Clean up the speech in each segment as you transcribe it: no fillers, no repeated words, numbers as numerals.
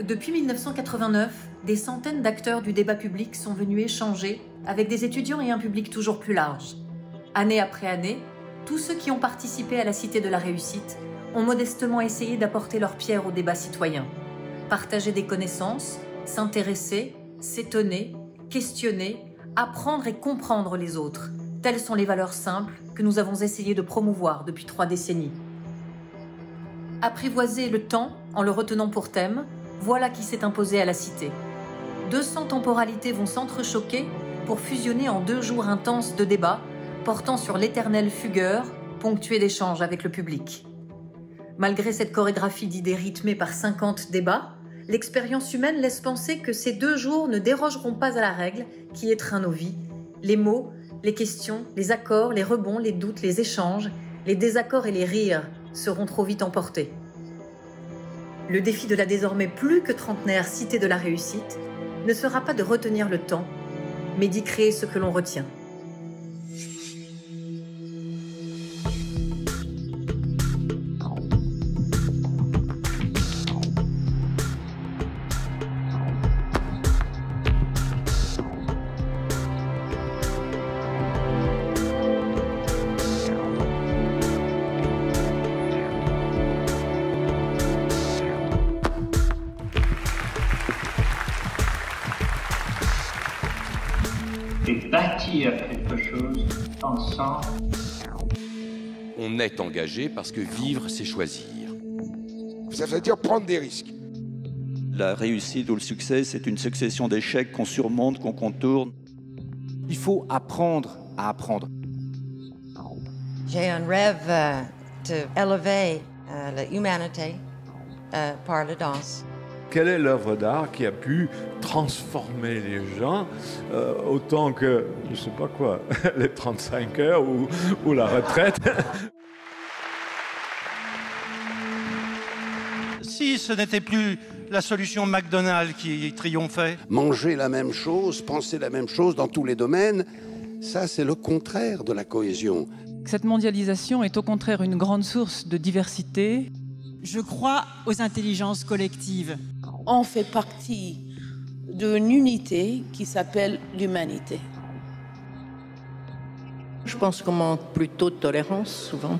Depuis 1989, des centaines d'acteurs du débat public sont venus échanger avec des étudiants et un public toujours plus large. Année après année, tous ceux qui ont participé à la Cité de la Réussite ont modestement essayé d'apporter leur pierre au débat citoyen. Partager des connaissances, s'intéresser, s'étonner, questionner, apprendre et comprendre les autres. Telles sont les valeurs simples que nous avons essayé de promouvoir depuis 3 décennies. Apprivoiser le temps en le retenant pour thème, voilà qui s'est imposé à la Cité. 200 temporalités vont s'entrechoquer pour fusionner en 2 jours intenses de débats portant sur l'éternel fugueur, ponctué d'échanges avec le public. Malgré cette chorégraphie d'idées rythmée par 50 débats, l'expérience humaine laisse penser que ces 2 jours ne dérogeront pas à la règle qui étreint nos vies. Les mots, les questions, les accords, les rebonds, les doutes, les échanges, les désaccords et les rires seront trop vite emportés. Le défi de la désormais plus que trentenaire Cité de la Réussite ne sera pas de retenir le temps, mais d'y créer ce que l'on retient. Et bâtir quelque chose ensemble. On est engagé parce que vivre, c'est choisir. Ça veut dire prendre des risques. La réussite ou le succès, c'est une succession d'échecs qu'on surmonte, qu'on contourne. Il faut apprendre à apprendre. J'ai un rêve d'élever l'humanité par la danse. Quelle est l'œuvre d'art qui a pu transformer les gens autant que, je ne sais pas quoi, les 35 heures ou la retraite? Si ce n'était plus la solution McDonald's qui triomphait. Manger la même chose, penser la même chose dans tous les domaines, ça c'est le contraire de la cohésion. Cette mondialisation est au contraire une grande source de diversité. Je crois aux intelligences collectives. On fait partie d'une unité qui s'appelle l'humanité. Je pense qu'on manque plutôt de tolérance, souvent.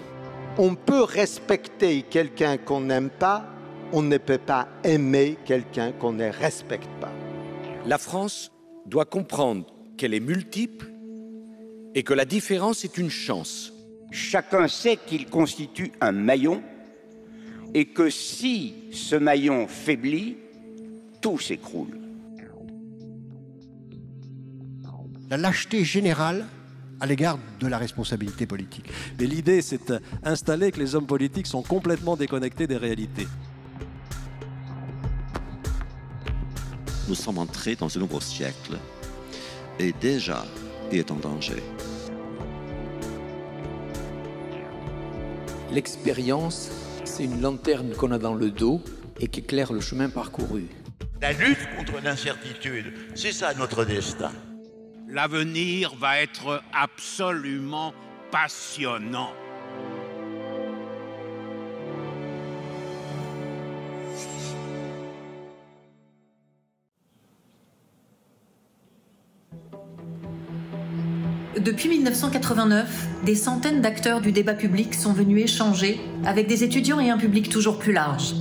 On peut respecter quelqu'un qu'on n'aime pas, on ne peut pas aimer quelqu'un qu'on ne respecte pas. La France doit comprendre qu'elle est multiple et que la différence est une chance. Chacun sait qu'il constitue un maillon et que si ce maillon faiblit, tout s'écroule. La lâcheté générale à l'égard de la responsabilité politique. Mais l'idée, c'est d'installer que les hommes politiques sont complètement déconnectés des réalités. Nous sommes entrés dans un nouveau siècle et déjà, il est en danger. L'expérience, c'est une lanterne qu'on a dans le dos et qui éclaire le chemin parcouru. La lutte contre l'incertitude, c'est ça notre destin. L'avenir va être absolument passionnant. Depuis 1989, des centaines d'acteurs du débat public sont venus échanger avec des étudiants et un public toujours plus large.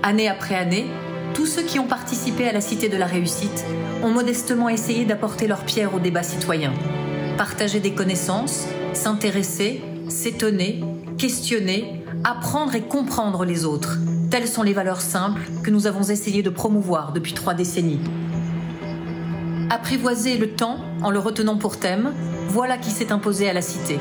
Année après année, tous ceux qui ont participé à la Cité de la Réussite ont modestement essayé d'apporter leur pierre au débat citoyen. Partager des connaissances, s'intéresser, s'étonner, questionner, apprendre et comprendre les autres. Telles sont les valeurs simples que nous avons essayé de promouvoir depuis 3 décennies. Apprivoiser le temps en le retenant pour thème, voilà qui s'est imposé à la Cité.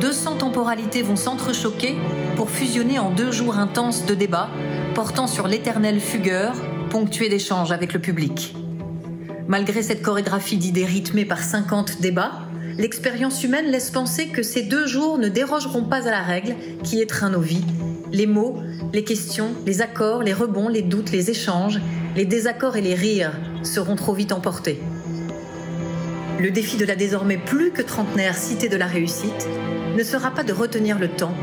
200 temporalités vont s'entrechoquer pour fusionner en 2 jours intenses de débats portant sur l'éternel fugueur, ponctué d'échanges avec le public. Malgré cette chorégraphie d'idées rythmée par 50 débats, l'expérience humaine laisse penser que ces 2 jours ne dérogeront pas à la règle qui étreint nos vies. Les mots, les questions, les accords, les rebonds, les doutes, les échanges, les désaccords et les rires seront trop vite emportés. Le défi de la désormais plus que trentenaire Cité de la Réussite ne sera pas de retenir le temps,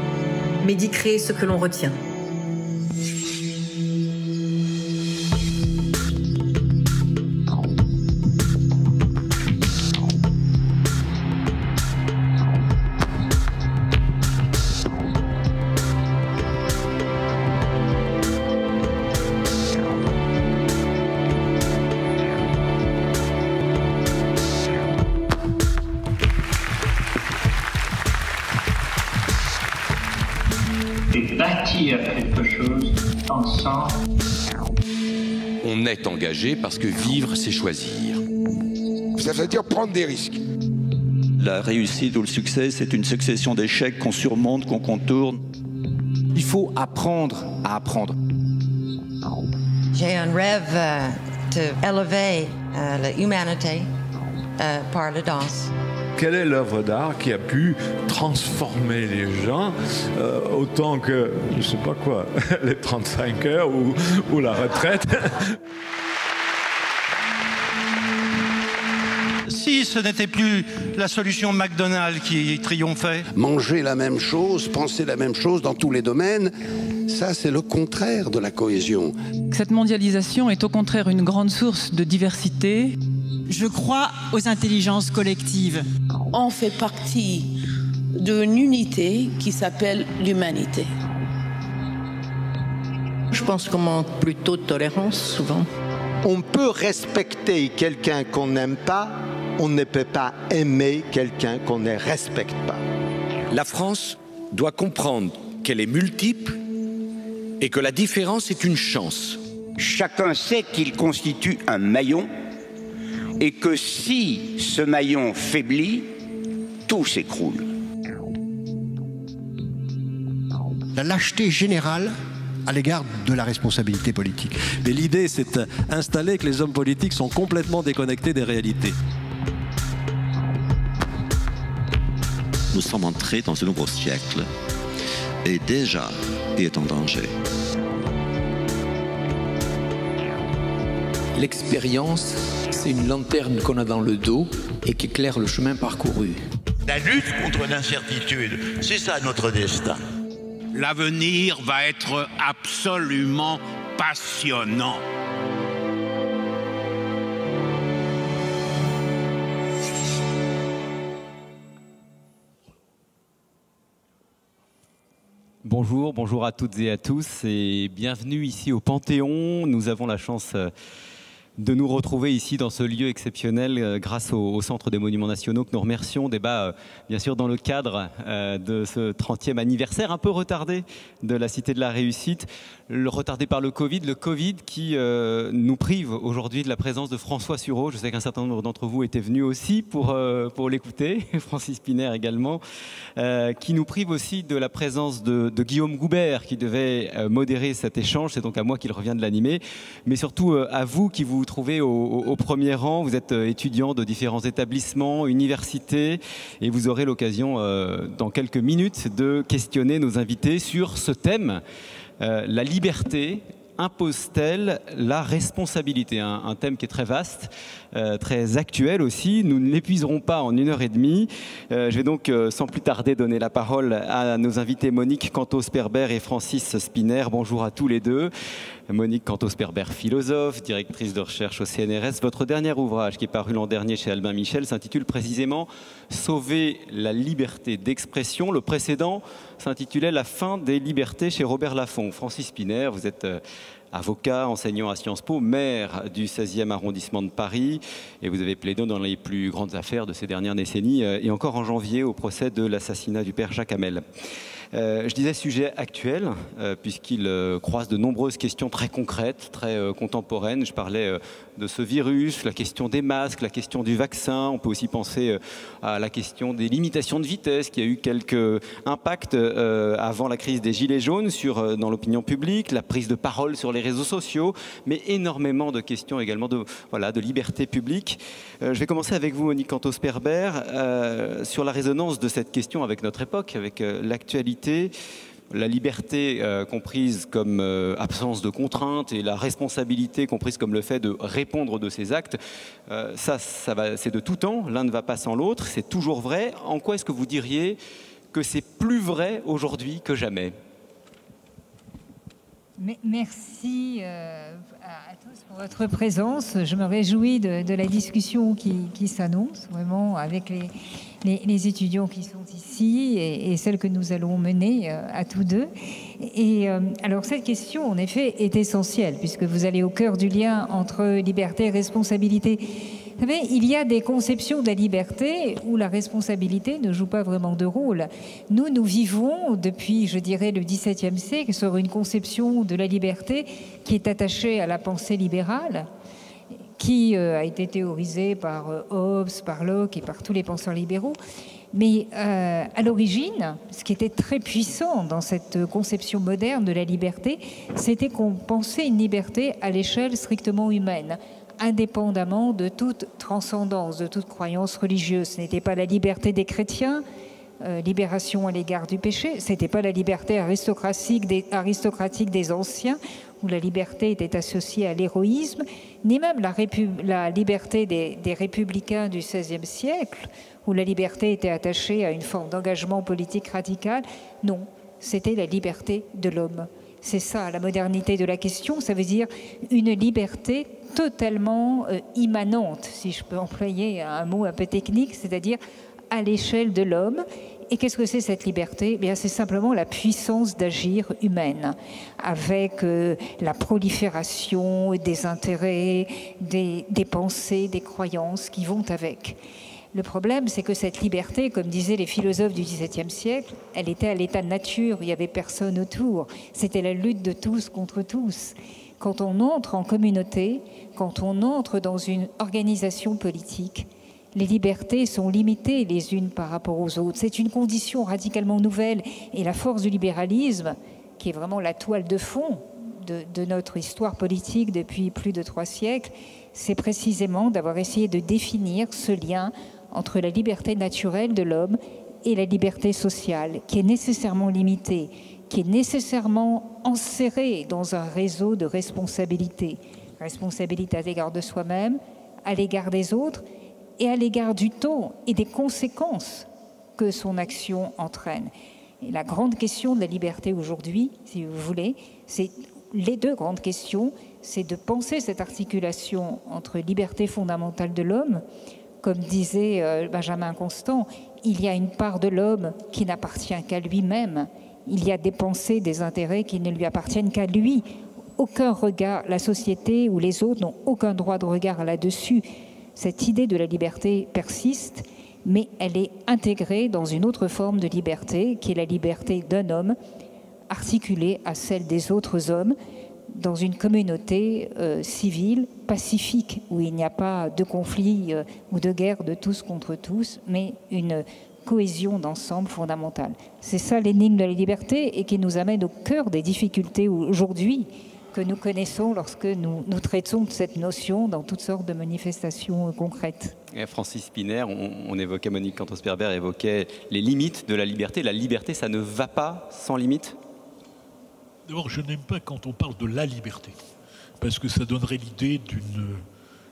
mais d'y créer ce que l'on retient. et bâtir quelque chose ensemble. On est engagé parce que vivre, c'est choisir. Ça veut dire prendre des risques. La réussite ou le succès, c'est une succession d'échecs qu'on surmonte, qu'on contourne. Il faut apprendre à apprendre. J'ai un rêve de élever l'humanité par la danse. Quelle est l'œuvre d'art qui a pu transformer les gens autant que, je ne sais pas quoi, les 35 heures ou la retraite? Si ce n'était plus la solution McDonald's qui triomphait. Manger la même chose, penser la même chose dans tous les domaines, ça c'est le contraire de la cohésion. Cette mondialisation est au contraire une grande source de diversité. Je crois aux intelligences collectives. On fait partie d'une unité qui s'appelle l'humanité. Je pense qu'on manque plutôt de tolérance, souvent. On peut respecter quelqu'un qu'on n'aime pas, on ne peut pas aimer quelqu'un qu'on ne respecte pas. La France doit comprendre qu'elle est multiple et que la différence est une chance. Chacun sait qu'il constitue un maillon et que si ce maillon faiblit, tout s'écroule. La lâcheté générale à l'égard de la responsabilité politique. Mais l'idée, c'est d'installer que les hommes politiques sont complètement déconnectés des réalités. Nous sommes entrés dans un nouveau siècle et déjà est en danger. L'expérience, c'est une lanterne qu'on a dans le dos et qui éclaire le chemin parcouru. La lutte contre l'incertitude, c'est ça notre destin. L'avenir va être absolument passionnant. Bonjour, bonjour à toutes et à tous et bienvenue ici au Panthéon. Nous avons la chance de nous retrouver ici dans ce lieu exceptionnel grâce au Centre des Monuments Nationaux que nous remercions. Débat bien sûr dans le cadre de ce 30e anniversaire un peu retardé de la Cité de la Réussite, retardé par le Covid qui nous prive aujourd'hui de la présence de François Sureau. Je sais qu'un certain nombre d'entre vous étaient venus aussi pour l'écouter, Francis Spinner également, qui nous prive aussi de la présence de Guillaume Goubert qui devait modérer cet échange. C'est donc à moi qu'il revient de l'animer, mais surtout à vous qui vous trouvez au premier rang. Vous êtes étudiants de différents établissements, universités, et vous aurez l'occasion dans quelques minutes de questionner nos invités sur ce thème. La liberté impose-t-elle la responsabilité? Un thème qui est très vaste, très actuel aussi. Nous ne l'épuiserons pas en 1h30. Je vais donc sans plus tarder donner la parole à nos invités Monique Cantos-Perber et Francis Spinner. Bonjour à tous les deux. Monique Cantos-Perber, philosophe, directrice de recherche au CNRS. Votre dernier ouvrage, qui est paru l'an dernier chez Albin Michel, s'intitule précisément « Sauver la liberté d'expression ». Le précédent s'intitulait « La fin des libertés » chez Robert Laffont. Francis Spinner, vous êtes avocat, enseignant à Sciences Po, maire du 16e arrondissement de Paris, et vous avez plaidé dans les plus grandes affaires de ces dernières décennies, et encore en janvier au procès de l'assassinat du père Jacques Hamel. Je disais sujet actuel, puisqu'il croise de nombreuses questions très concrètes, très contemporaines. Je parlais de ce virus, la question des masques, la question du vaccin. On peut aussi penser à la question des limitations de vitesse, qui a eu quelques impacts avant la crise des Gilets jaunes dans l'opinion publique, la prise de parole sur les réseaux sociaux, mais énormément de questions également de liberté publique. Je vais commencer avec vous, Monique Cantos-Perber, sur la résonance de cette question avec notre époque, avec l'actualité. La liberté comprise comme absence de contrainte et la responsabilité comprise comme le fait de répondre de ses actes, c'est de tout temps, l'un ne va pas sans l'autre, c'est toujours vrai. En quoi est-ce que vous diriez que c'est plus vrai aujourd'hui que jamais ? Merci à tous pour votre présence. Je me réjouis de la discussion qui s'annonce, vraiment, avec les étudiants qui sont ici et celle que nous allons mener à tous deux. Et alors, cette question, en effet, est essentielle, puisque vous allez au cœur du lien entre liberté et responsabilité. Vous savez, il y a des conceptions de la liberté où la responsabilité ne joue pas vraiment de rôle. Nous vivons depuis, je dirais, le XVIIe siècle sur une conception de la liberté qui est attachée à la pensée libérale, qui a été théorisée par Hobbes, par Locke et par tous les penseurs libéraux. Mais à l'origine, ce qui était très puissant dans cette conception moderne de la liberté, c'était qu'on pensait une liberté à l'échelle strictement humaine, indépendamment de toute transcendance, de toute croyance religieuse. Ce n'était pas la liberté des chrétiens, libération à l'égard du péché, ce n'était pas la liberté aristocratique des anciens, où la liberté était associée à l'héroïsme, ni même la liberté des républicains du XVIe siècle, où la liberté était attachée à une forme d'engagement politique radical. Non, c'était la liberté de l'homme. C'est ça, la modernité de la question, ça veut dire une liberté totalement immanente, si je peux employer un mot un peu technique, c'est-à-dire à l'échelle de l'homme. Et qu'est-ce que c'est cette liberté ? Bien, c'est simplement la puissance d'agir humaine, avec la prolifération des intérêts, des pensées, des croyances qui vont avec. Le problème, c'est que cette liberté, comme disaient les philosophes du XVIIe siècle, elle était à l'état de nature, il n'y avait personne autour. C'était la lutte de tous contre tous. Quand on entre en communauté, quand on entre dans une organisation politique, les libertés sont limitées les unes par rapport aux autres. C'est une condition radicalement nouvelle. Et la force du libéralisme, qui est vraiment la toile de fond de notre histoire politique depuis plus de 3 siècles, c'est précisément d'avoir essayé de définir ce lien entre la liberté naturelle de l'homme et la liberté sociale, qui est nécessairement limitée, qui est nécessairement enserrée dans un réseau de responsabilités. Responsabilité à l'égard de soi-même, à l'égard des autres, et à l'égard du temps et des conséquences que son action entraîne. Et la grande question de la liberté aujourd'hui, si vous voulez, c'est les 2 grandes questions, c'est de penser cette articulation entre liberté fondamentale de l'homme, comme disait Benjamin Constant, il y a une part de l'homme qui n'appartient qu'à lui-même, il y a des pensées, des intérêts qui ne lui appartiennent qu'à lui. Aucun regard, la société ou les autres n'ont aucun droit de regard là-dessus. Cette idée de la liberté persiste, mais elle est intégrée dans une autre forme de liberté, qui est la liberté d'un homme, articulée à celle des autres hommes, dans une communauté civile, pacifique, où il n'y a pas de conflit ou de guerre de tous contre tous, mais une cohésion d'ensemble fondamentale. C'est ça l'énigme de la liberté et qui nous amène au cœur des difficultés aujourd'hui que nous connaissons lorsque nous traitons de cette notion dans toutes sortes de manifestations concrètes. Et Francis Spinner, on évoquait, Monique Cantos-Pierbert évoquait les limites de la liberté. La liberté, ça ne va pas sans limite ? D'abord, je n'aime pas quand on parle de la liberté, parce que ça donnerait l'idée d'une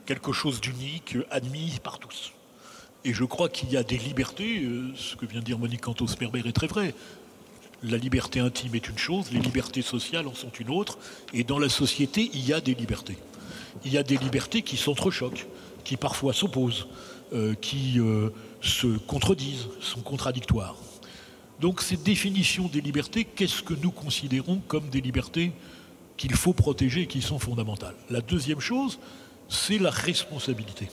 quelque chose d'unique, admis par tous. Et je crois qu'il y a des libertés, ce que vient de dire Monique Cantos-Pierbert est très vrai. La liberté intime est une chose, les libertés sociales en sont une autre, et dans la société, il y a des libertés. Il y a des libertés qui s'entrechoquent, qui parfois s'opposent, qui se contredisent, sont contradictoires. Donc cette définition des libertés, qu'est-ce que nous considérons comme des libertés qu'il faut protéger et qui sont fondamentales? La deuxième chose, c'est la responsabilité.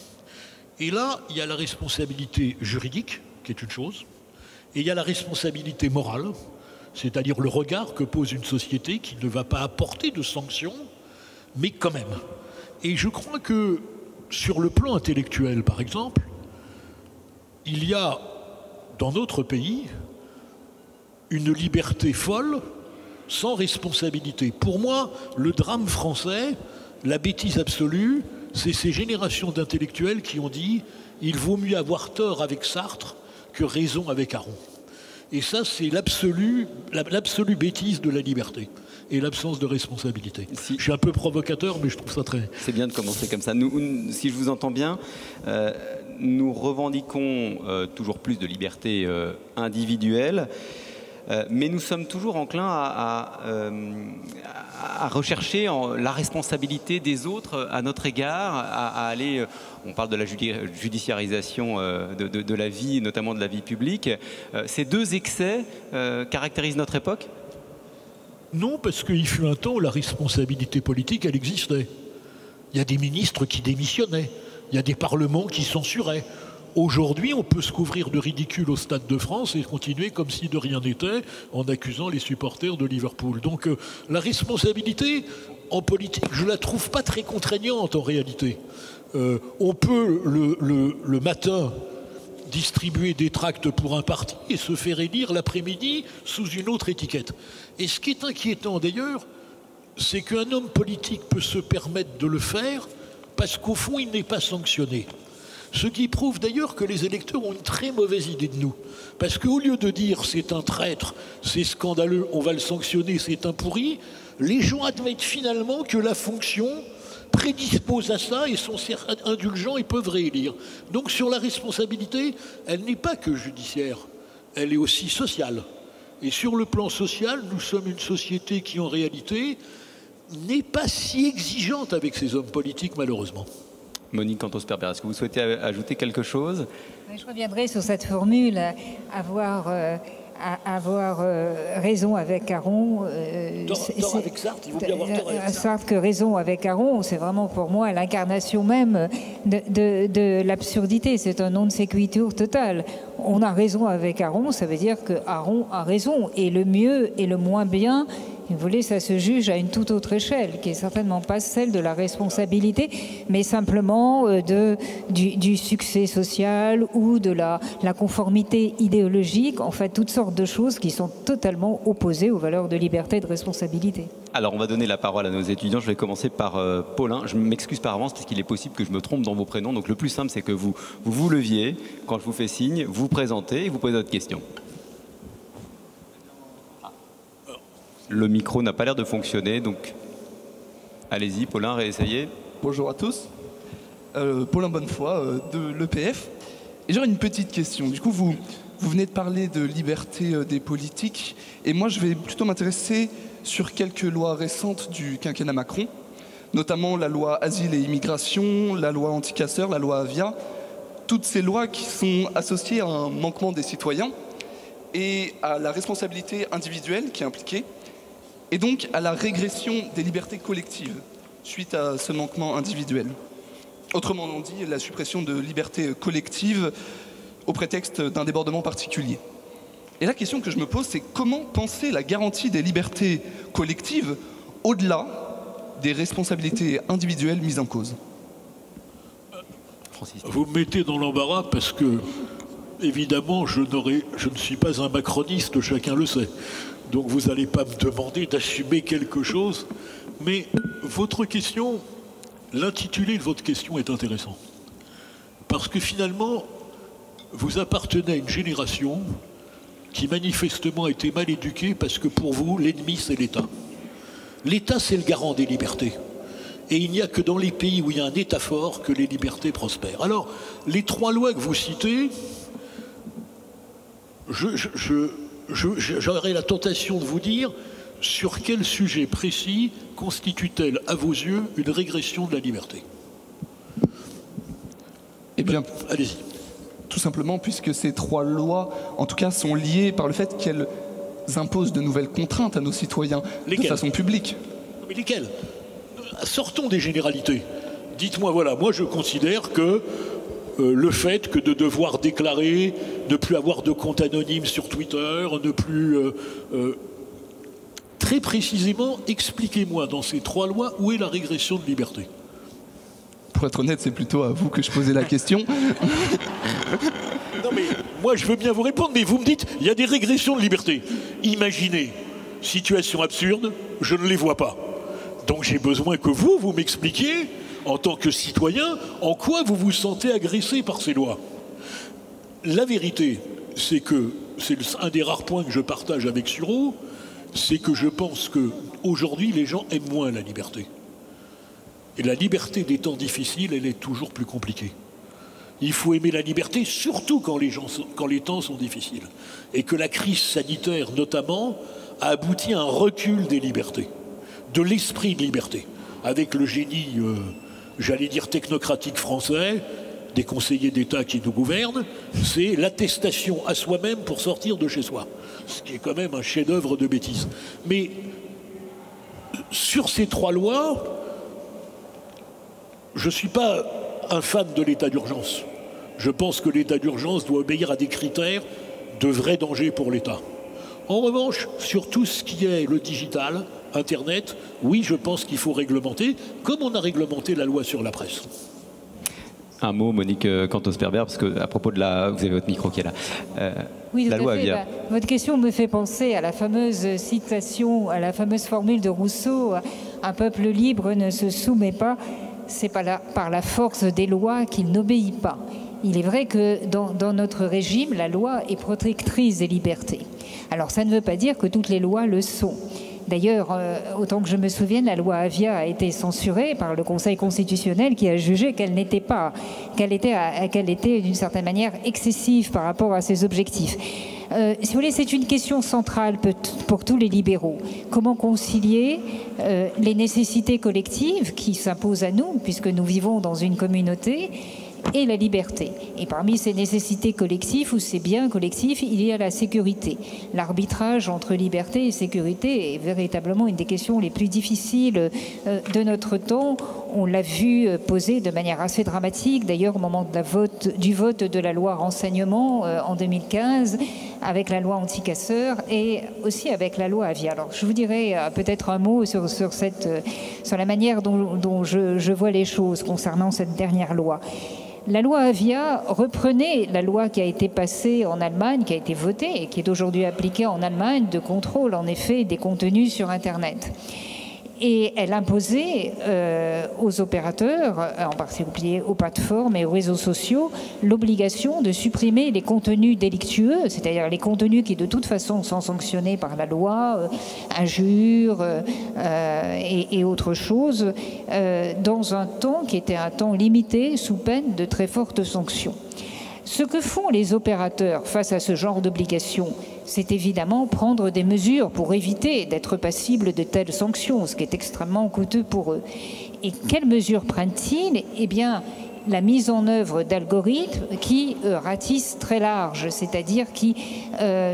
Et là, il y a la responsabilité juridique, qui est une chose, et il y a la responsabilité morale, c'est-à-dire le regard que pose une société qui ne va pas apporter de sanctions, mais quand même. Et je crois que sur le plan intellectuel, par exemple, il y a dans notre pays une liberté folle sans responsabilité. Pour moi, le drame français, la bêtise absolue, c'est ces générations d'intellectuels qui ont dit « il vaut mieux avoir tort avec Sartre que raison avec Aron ». Et ça, c'est l'absolue bêtise de la liberté et l'absence de responsabilité. Je suis un peu provocateur, mais je trouve ça très... C'est bien de commencer comme ça. Nous, si je vous entends bien, nous revendiquons toujours plus de liberté individuelle, mais nous sommes toujours enclins à rechercher la responsabilité des autres à notre égard, à aller... On parle de la judiciarisation de la vie, notamment de la vie publique. Ces 2 excès caractérisent notre époque ? Non, parce qu'il fut un temps où la responsabilité politique, elle existait. Il y a des ministres qui démissionnaient. Il y a des parlements qui censuraient. Aujourd'hui, on peut se couvrir de ridicule au Stade de France et continuer comme si de rien n'était en accusant les supporters de Liverpool. Donc la responsabilité en politique, je ne la trouve pas très contraignante en réalité. On peut le matin distribuer des tracts pour un parti et se faire élire l'après-midi sous une autre étiquette. Et ce qui est inquiétant d'ailleurs, c'est qu'un homme politique peut se permettre de le faire parce qu'au fond, il n'est pas sanctionné. Ce qui prouve d'ailleurs que les électeurs ont une très mauvaise idée de nous. Parce qu'au lieu de dire c'est un traître, c'est scandaleux, on va le sanctionner, c'est un pourri, les gens admettent finalement que la fonction prédispose à ça et sont indulgents et peuvent réélire. Donc sur la responsabilité, elle n'est pas que judiciaire, elle est aussi sociale. Et sur le plan social, nous sommes une société qui en réalité n'est pas si exigeante avec ses hommes politiques malheureusement. Monique Cantos-Perber, est-ce que vous souhaitez ajouter quelque chose? Je reviendrai sur cette formule, avoir raison avec Aron. Tort avec Sartre, il vaut bien avoir tort avec Sartre que raison avec Aron, c'est vraiment pour moi l'incarnation même de l'absurdité. C'est un non sequitur total. On a raison avec Aron, ça veut dire que Aron a raison. Et le mieux et le moins bien, vous voulez, ça se juge à une toute autre échelle, qui est certainement pas celle de la responsabilité, mais simplement du succès social ou de la conformité idéologique, en fait, toutes sortes de choses qui sont totalement opposées aux valeurs de liberté et de responsabilité. Alors, on va donner la parole à nos étudiants. Je vais commencer par Paulin. Je m'excuse par avance parce qu'il est possible que je me trompe dans vos prénoms. Donc, le plus simple, c'est que vous leviez. Quand je vous fais signe, vous présentez et vous posez votre question. Le micro n'a pas l'air de fonctionner, donc allez-y, Paulin, réessayez. Bonjour à tous. Paulin Bonnefoy de l'EPF. Et j'aurais une petite question. Du coup, vous venez de parler de liberté des politiques. Et moi, je vais plutôt m'intéresser sur quelques lois récentes du quinquennat Macron, notamment la loi Asile et Immigration, la loi anti-casseurs, la loi Avia. Toutes ces lois qui sont associées à un manquement des citoyens et à la responsabilité individuelle qui est impliquée, et donc à la régression des libertés collectives suite à ce manquement individuel. Autrement dit, la suppression de libertés collectives au prétexte d'un débordement particulier. Et la question que je me pose, c'est comment penser la garantie des libertés collectives au-delà des responsabilités individuelles mises en cause? Vous me mettez dans l'embarras parce que, évidemment, je ne suis pas un macroniste, chacun le sait. Donc vous n'allez pas me demander d'assumer quelque chose. Mais votre question, l'intitulé de votre question est intéressant. Parce que finalement, vous appartenez à une génération qui manifestement a été mal éduquée parce que pour vous, l'ennemi, c'est l'État. L'État, c'est le garant des libertés. Et il n'y a que dans les pays où il y a un État fort que les libertés prospèrent. Alors, les trois lois que vous citez, j'aurais la tentation de vous dire sur quel sujet précis constitue-t-elle, à vos yeux, une régression de la liberté? Eh bien, allez-y. Tout simplement puisque ces trois lois, en tout cas, sont liées par le fait qu'elles imposent de nouvelles contraintes à nos citoyens de façon publique. Mais lesquelles? Sortons des généralités. Dites-moi, voilà, moi je considère que le fait que de devoir déclarer, ne plus avoir de compte anonyme sur Twitter, ne plus... très précisément, expliquez-moi dans ces trois lois où est la régression de liberté. Pour être honnête, c'est plutôt à vous que je posais la question. Non mais, moi je veux bien vous répondre, mais vous me dites, il y a des régressions de liberté. Imaginez, situation absurde, je ne les vois pas. Donc j'ai besoin que vous m'expliquiez, en tant que citoyen, en quoi vous vous sentez agressé par ces lois. La vérité, c'est que, c'est un des rares points que je partage avec Sureau, c'est que je pense qu'aujourd'hui, les gens aiment moins la liberté. Et la liberté des temps difficiles, elle est toujours plus compliquée. Il faut aimer la liberté, surtout quand les temps sont difficiles. Et que la crise sanitaire, notamment, a abouti à un recul des libertés, de l'esprit de liberté, avec le génie, j'allais dire technocratique français, des conseillers d'État qui nous gouvernent, c'est l'attestation à soi-même pour sortir de chez soi. Ce qui est quand même un chef-d'œuvre de bêtises. Mais sur ces trois lois, je ne suis pas un fan de l'état d'urgence. Je pense que l'état d'urgence doit obéir à des critères de vrai danger pour l'État. En revanche, sur tout ce qui est le digital, Internet, oui, je pense qu'il faut réglementer, comme on a réglementé la loi sur la presse. Un mot, Monique Cantos-Berber, parce que à propos de la... Vous avez votre micro qui est là. Oui, la loi Avia. Votre question me fait penser à la fameuse citation, à la fameuse formule de Rousseau, un peuple libre ne se soumet pas, c'est par la force des lois qu'il n'obéit pas. Il est vrai que dans notre régime, la loi est protectrice des libertés. Alors ça ne veut pas dire que toutes les lois le sont. D'ailleurs, autant que je me souvienne, la loi Avia a été censurée par le Conseil constitutionnel qui a jugé qu'elle était d'une certaine manière excessive par rapport à ses objectifs. Si vous voulez, c'est une question centrale pour tous les libéraux. Comment concilier les nécessités collectives qui s'imposent à nous, puisque nous vivons dans une communauté, et la liberté. Et parmi ces nécessités collectives ou ces biens collectifs, il y a la sécurité. L'arbitrage entre liberté et sécurité est véritablement une des questions les plus difficiles de notre temps. On l'a vu poser de manière assez dramatique, d'ailleurs au moment du vote de la loi renseignement en 2015, avec la loi anti-casseurs et aussi avec la loi Avia. Alors je vous dirai peut-être un mot sur la manière dont je vois les choses concernant cette dernière loi. La loi Avia reprenait la loi qui a été passée en Allemagne, qui a été votée et qui est aujourd'hui appliquée en Allemagne de contrôle, en effet, des contenus sur Internet. Et elle imposait aux opérateurs, en particulier aux plateformes et aux réseaux sociaux, l'obligation de supprimer les contenus délictueux, c'est-à-dire les contenus qui de toute façon sont sanctionnés par la loi, injures et autres choses, dans un temps qui était un temps limité sous peine de très fortes sanctions. Ce que font les opérateurs face à ce genre d'obligation, c'est évidemment prendre des mesures pour éviter d'être passibles de telles sanctions, ce qui est extrêmement coûteux pour eux. Et quelles mesures prennent-ils ? Eh bien, la mise en œuvre d'algorithmes qui ratissent très large, c'est-à-dire qui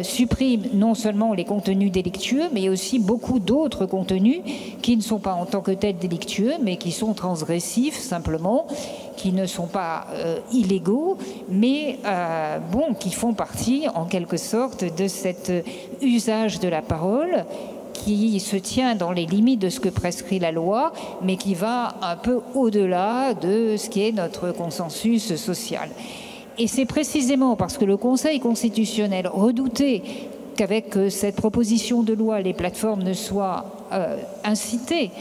suppriment non seulement les contenus délictueux, mais aussi beaucoup d'autres contenus qui ne sont pas en tant que tels délictueux, mais qui sont transgressifs simplement, qui ne sont pas illégaux, mais qui font partie en quelque sorte de cet usage de la parole qui se tient dans les limites de ce que prescrit la loi, mais qui va un peu au-delà de ce qui est notre consensus social. Et c'est précisément parce que le Conseil constitutionnel redoutait qu'avec cette proposition de loi, les plateformes ne soient incitées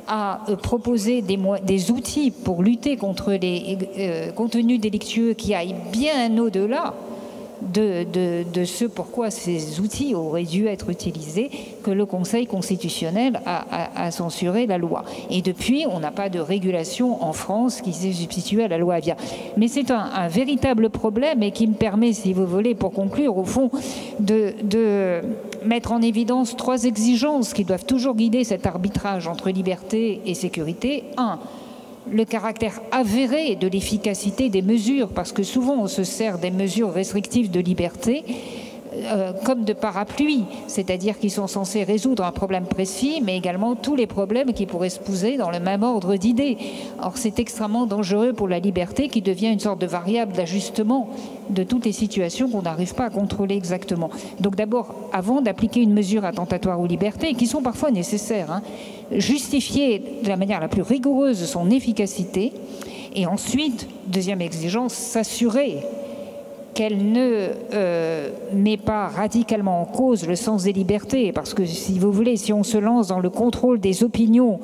à proposer des outils pour lutter contre les contenus délictueux qui aillent bien au-delà de ce pourquoi ces outils auraient dû être utilisés, que le Conseil constitutionnel a censuré la loi. Et depuis, on n'a pas de régulation en France qui s'est substituée à la loi Avia. Mais c'est un véritable problème et qui me permet, si vous voulez, pour conclure, au fond, de mettre en évidence trois exigences qui doivent toujours guider cet arbitrage entre liberté et sécurité. 1. Le caractère avéré de l'efficacité des mesures, parce que souvent on se sert des mesures restrictives de liberté comme de parapluie, c'est-à-dire qu'ils sont censés résoudre un problème précis, mais également tous les problèmes qui pourraient se poser dans le même ordre d'idées. Or, c'est extrêmement dangereux pour la liberté qui devient une sorte de variable d'ajustement de toutes les situations qu'on n'arrive pas à contrôler exactement. Donc d'abord, avant d'appliquer une mesure attentatoire aux libertés, qui sont parfois nécessaires, justifier de la manière la plus rigoureuse son efficacité, et ensuite, deuxième exigence, s'assurer qu'elle ne met pas radicalement en cause le sens des libertés, parce que si vous voulez, si on se lance dans le contrôle des opinions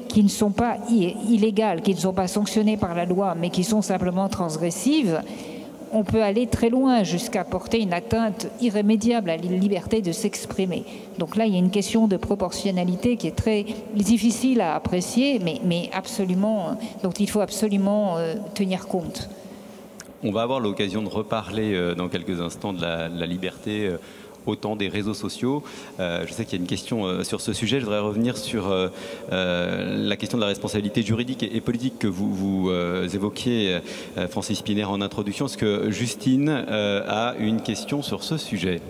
qui ne sont pas illégales, qui ne sont pas sanctionnées par la loi, mais qui sont simplement transgressives, on peut aller très loin jusqu'à porter une atteinte irrémédiable à la liberté de s'exprimer. Donc là, il y a une question de proportionnalité qui est très difficile à apprécier, mais absolument, dont il faut absolument tenir compte. On va avoir l'occasion de reparler dans quelques instants de la liberté au temps des réseaux sociaux. Je sais qu'il y a une question sur ce sujet. Je voudrais revenir sur la question de la responsabilité juridique et politique que vous évoquiez, Francis Piner, en introduction. Est-ce que Justine a une question sur ce sujet ?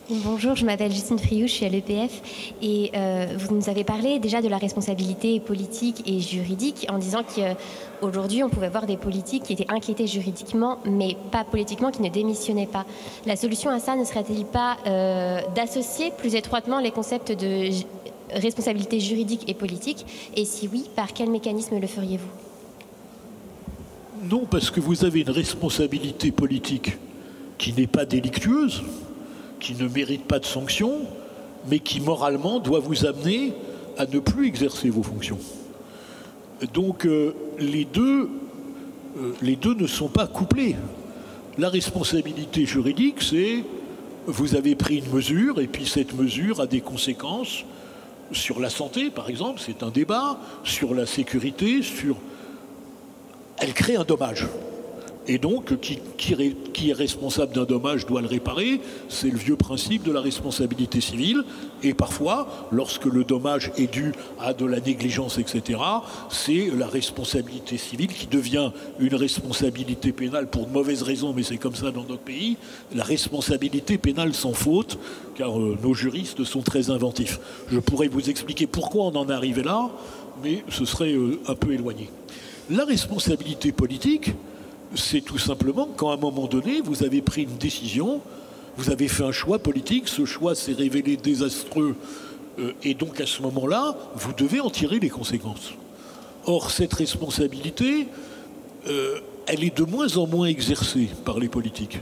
Bonjour, je m'appelle Justine Friou, je suis à l'EPF et vous nous avez parlé déjà de la responsabilité politique et juridique en disant qu'aujourd'hui on pouvait voir des politiques qui étaient inquiétés juridiquement mais pas politiquement, qui ne démissionnaient pas. La solution à ça ne serait-il pas d'associer plus étroitement les concepts de responsabilité juridique et politique? Et si oui, par quel mécanisme le feriez-vous? Non, parce que vous avez une responsabilité politique qui n'est pas délictueuse, qui ne mérite pas de sanctions, mais qui moralement doit vous amener à ne plus exercer vos fonctions. Donc les deux ne sont pas couplés. La responsabilité juridique, c'est vous avez pris une mesure et puis cette mesure a des conséquences sur la santé, par exemple, c'est un débat, sur la sécurité, elle crée un dommage. Et donc, qui est responsable d'un dommage doit le réparer. C'est le vieux principe de la responsabilité civile. Et parfois, lorsque le dommage est dû à de la négligence, etc., c'est la responsabilité civile qui devient une responsabilité pénale pour de mauvaises raisons, mais c'est comme ça dans notre pays. La responsabilité pénale sans faute, car nos juristes sont très inventifs. Je pourrais vous expliquer pourquoi on en est arrivé là, mais ce serait un peu éloigné. La responsabilité politique, c'est tout simplement quand à un moment donné, vous avez pris une décision, vous avez fait un choix politique, ce choix s'est révélé désastreux, et donc à ce moment-là, vous devez en tirer les conséquences. Or, cette responsabilité, elle est de moins en moins exercée par les politiques.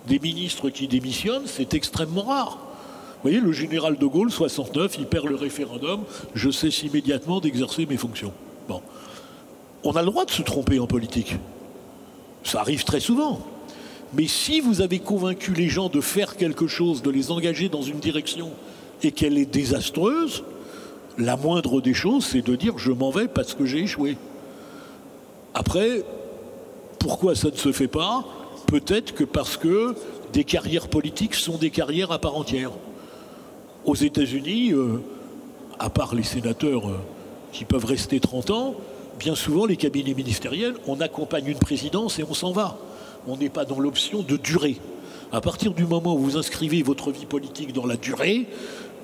Des ministres qui démissionnent, c'est extrêmement rare. Vous voyez, le général de Gaulle, 69, il perd le référendum, je cesse immédiatement d'exercer mes fonctions. Bon. On a le droit de se tromper en politique. Ça arrive très souvent. Mais si vous avez convaincu les gens de faire quelque chose, de les engager dans une direction et qu'elle est désastreuse, la moindre des choses, c'est de dire « je m'en vais parce que j'ai échoué ». Après, pourquoi ça ne se fait pas? Peut-être que parce que des carrières politiques sont des carrières à part entière. Aux États-Unis, à part les sénateurs qui peuvent rester 30 ans, bien souvent, les cabinets ministériels, on accompagne une présidence et on s'en va. On n'est pas dans l'option de durée. À partir du moment où vous inscrivez votre vie politique dans la durée,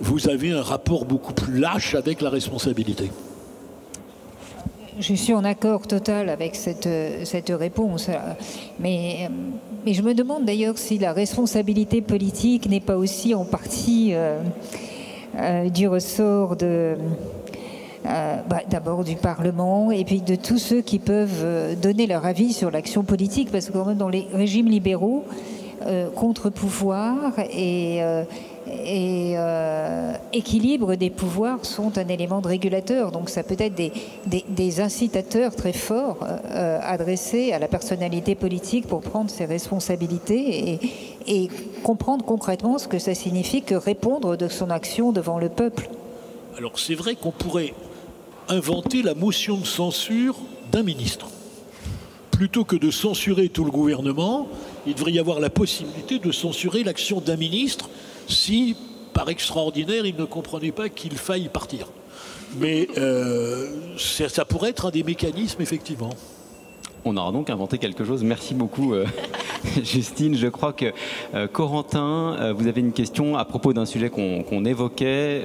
vous avez un rapport beaucoup plus lâche avec la responsabilité. Je suis en accord total avec cette réponse. Mais je me demande d'ailleurs si la responsabilité politique n'est pas aussi en partie du ressort de... d'abord du Parlement et puis de tous ceux qui peuvent donner leur avis sur l'action politique, parce que quand même dans les régimes libéraux, contre-pouvoir et équilibre des pouvoirs sont un élément de régulateur. Donc ça peut être des incitateurs très forts adressés à la personnalité politique pour prendre ses responsabilités et comprendre concrètement ce que ça signifie que répondre de son action devant le peuple. Alors c'est vrai qu'on pourrait inventer la motion de censure d'un ministre. Plutôt que de censurer tout le gouvernement, il devrait y avoir la possibilité de censurer l'action d'un ministre si, par extraordinaire, il ne comprenait pas qu'il faille partir. Mais ça pourrait être un des mécanismes, effectivement. On aura donc inventé quelque chose. Merci beaucoup, Justine. Je crois que Corentin, vous avez une question à propos d'un sujet qu'on évoquait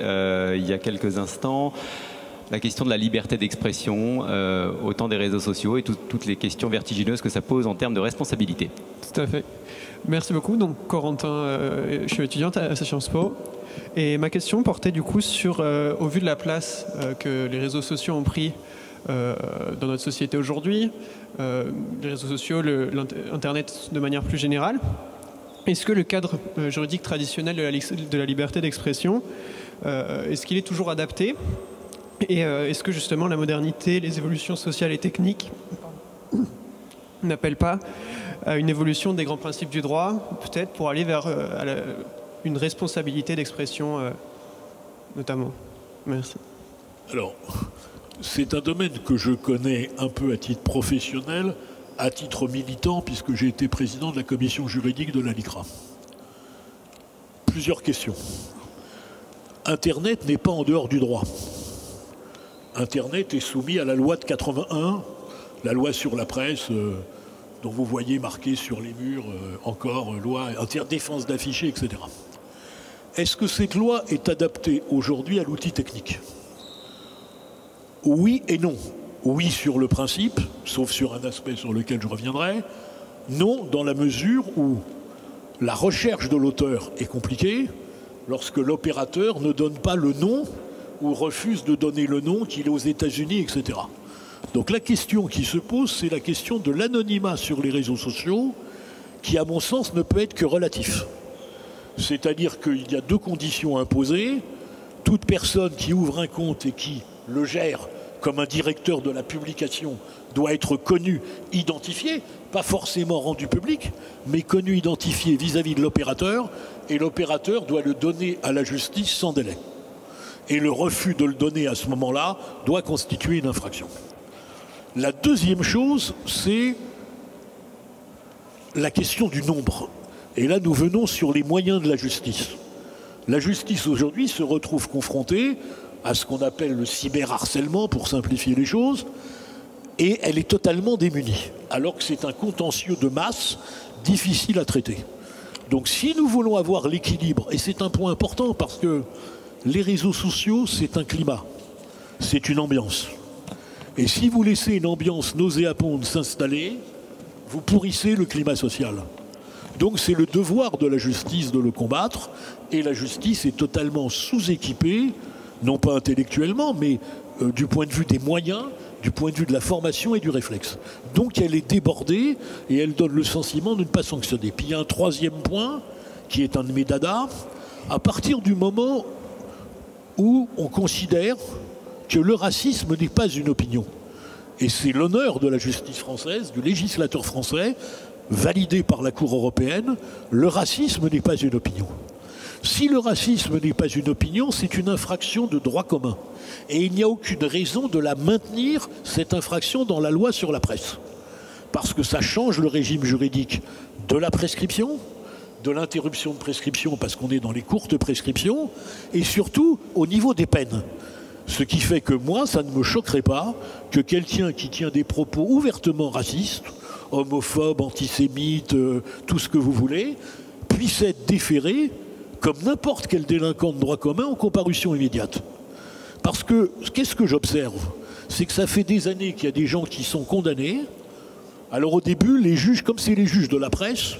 il y a quelques instants, la question de la liberté d'expression au temps des réseaux sociaux et toutes les questions vertigineuses que ça pose en termes de responsabilité. Tout à fait. Merci beaucoup. Donc, Corentin, je suis étudiante à Sciences Po. Et ma question portait du coup sur, au vu de la place que les réseaux sociaux ont pris dans notre société aujourd'hui, les réseaux sociaux, l'Internet de manière plus générale, est-ce que le cadre juridique traditionnel de la liberté d'expression, est-ce qu'il est toujours adapté? Et est-ce que justement la modernité, les évolutions sociales et techniques n'appellent pas à une évolution des grands principes du droit, peut-être pour aller vers une responsabilité d'expression notamment? Merci. Alors, c'est un domaine que je connais un peu à titre professionnel, à titre militant, puisque j'ai été président de la commission juridique de la LICRA. Plusieurs questions. Internet n'est pas en dehors du droit. Internet est soumis à la loi de 81, la loi sur la presse, dont vous voyez marqué sur les murs encore loi interdéfense d'afficher, etc. est-ce que cette loi est adaptée aujourd'hui à l'outil technique? Oui et non. Oui sur le principe, sauf sur un aspect sur lequel je reviendrai. Non dans la mesure où la recherche de l'auteur est compliquée lorsque l'opérateur ne donne pas le nom ou refuse de donner le nom, qu'il est aux États-Unis, etc. Donc la question qui se pose, c'est la question de l'anonymat sur les réseaux sociaux, qui à mon sens ne peut être que relatif. C'est-à-dire qu'il y a deux conditions imposées. Toute personne qui ouvre un compte et qui le gère comme un directeur de la publication doit être connu, identifié, pas forcément rendu public, mais connu, identifié vis-à-vis de l'opérateur, et l'opérateur doit le donner à la justice sans délai. Et le refus de le donner à ce moment-là doit constituer une infraction. La deuxième chose, c'est la question du nombre. Et là, nous venons sur les moyens de la justice. La justice, aujourd'hui, se retrouve confrontée à ce qu'on appelle le cyberharcèlement, pour simplifier les choses, et elle est totalement démunie, alors que c'est un contentieux de masse difficile à traiter. Donc si nous voulons avoir l'équilibre, et c'est un point important parce que les réseaux sociaux, c'est un climat, c'est une ambiance. Et si vous laissez une ambiance nauséabonde s'installer, vous pourrissez le climat social. Donc c'est le devoir de la justice de le combattre, et la justice est totalement sous-équipée, non pas intellectuellement, mais du point de vue des moyens, du point de vue de la formation et du réflexe. Donc elle est débordée et elle donne le sentiment de ne pas sanctionner. Puis il y a un troisième point, qui est un de mes dadas, à partir du moment où on considère que le racisme n'est pas une opinion. Et c'est l'honneur de la justice française, du législateur français, validé par la Cour européenne, le racisme n'est pas une opinion. Si le racisme n'est pas une opinion, c'est une infraction de droit commun. Et il n'y a aucune raison de la maintenir, cette infraction, dans la loi sur la presse. Parce que ça change le régime juridique de la prescription, de l'interruption de prescription, parce qu'on est dans les courtes prescriptions, et surtout au niveau des peines. Ce qui fait que moi, ça ne me choquerait pas que quelqu'un qui tient des propos ouvertement racistes, homophobes, antisémites, tout ce que vous voulez, puisse être déféré comme n'importe quel délinquant de droit commun en comparution immédiate. Parce que, qu'est-ce que j'observe? C'est que ça fait des années qu'il y a des gens qui sont condamnés. Alors au début, les juges, comme c'est les juges de la presse,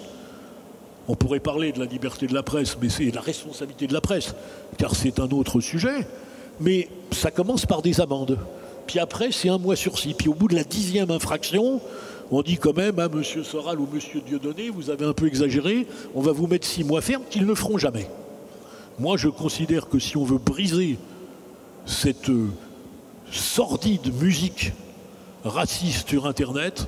on pourrait parler de la liberté de la presse, mais c'est la responsabilité de la presse, car c'est un autre sujet, mais ça commence par des amendes. Puis après, c'est 1 mois sursis. Puis au bout de la 10e infraction, on dit quand même, hein, monsieur Soral ou monsieur Dieudonné, vous avez un peu exagéré, on va vous mettre 6 mois ferme, qu'ils ne feront jamais. Moi, je considère que si on veut briser cette sordide musique raciste sur Internet,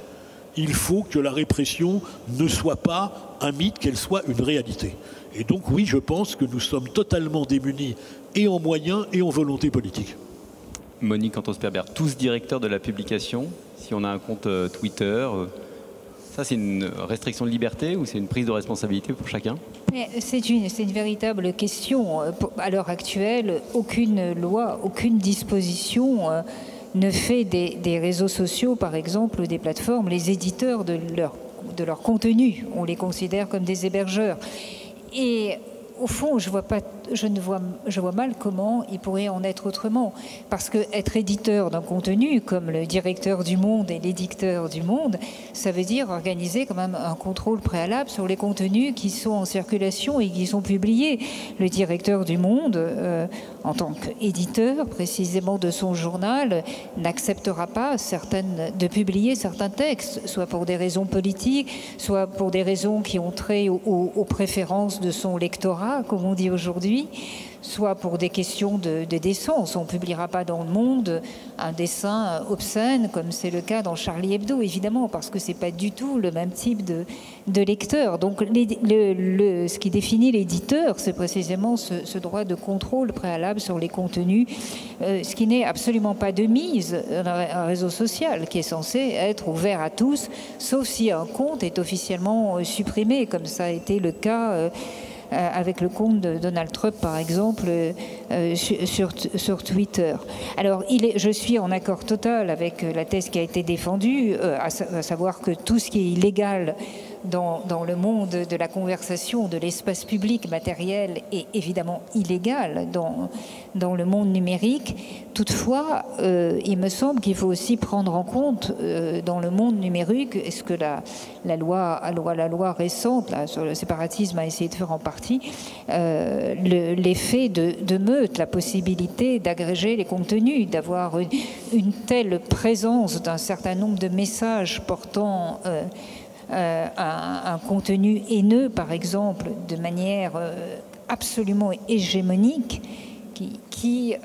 il faut que la répression ne soit pas un mythe, qu'elle soit une réalité. Et donc oui, je pense que nous sommes totalement démunis et en moyens et en volonté politique. Monique Antos-Perber, tous directeurs de la publication, si on a un compte Twitter, ça c'est une restriction de liberté ou c'est une prise de responsabilité pour chacun? C'est une véritable question. À l'heure actuelle, aucune loi, aucune disposition ne fait des réseaux sociaux, par exemple, des plateformes, les éditeurs de leur contenu. On les considère comme des hébergeurs. Et au fond, je vois mal comment il pourrait en être autrement. Parce que être éditeur d'un contenu, comme le directeur du Monde et l'éditeur du Monde, ça veut dire organiser quand même un contrôle préalable sur les contenus qui sont en circulation et qui sont publiés. Le directeur du Monde, en tant qu'éditeur précisément de son journal, n'acceptera pas de publier certains textes, soit pour des raisons politiques, soit pour des raisons qui ont trait aux préférences de son lectorat, comme on dit aujourd'hui, soit pour des questions de décence. On ne publiera pas dans le Monde un dessin obscène, comme c'est le cas dans Charlie Hebdo, évidemment, parce que ce n'est pas du tout le même type de lecteur. Donc ce qui définit l'éditeur, c'est précisément ce droit de contrôle préalable sur les contenus, ce qui n'est absolument pas de mise dans un réseau social qui est censé être ouvert à tous, sauf si un compte est officiellement supprimé, comme ça a été le cas avec le compte de Donald Trump, par exemple, sur Twitter. Alors, je suis en accord total avec la thèse qui a été défendue, à savoir que tout ce qui est illégal dans le monde de la conversation, de l'espace public matériel est évidemment illégal dans le monde numérique. Toutefois, il me semble qu'il faut aussi prendre en compte dans le monde numérique, est-ce que la loi récente là, sur le séparatisme a essayé de faire en partie, l'effet de meute, la possibilité d'agréger les contenus, d'avoir une telle présence d'un certain nombre de messages portant un contenu haineux, par exemple, de manière absolument hégémonique, qui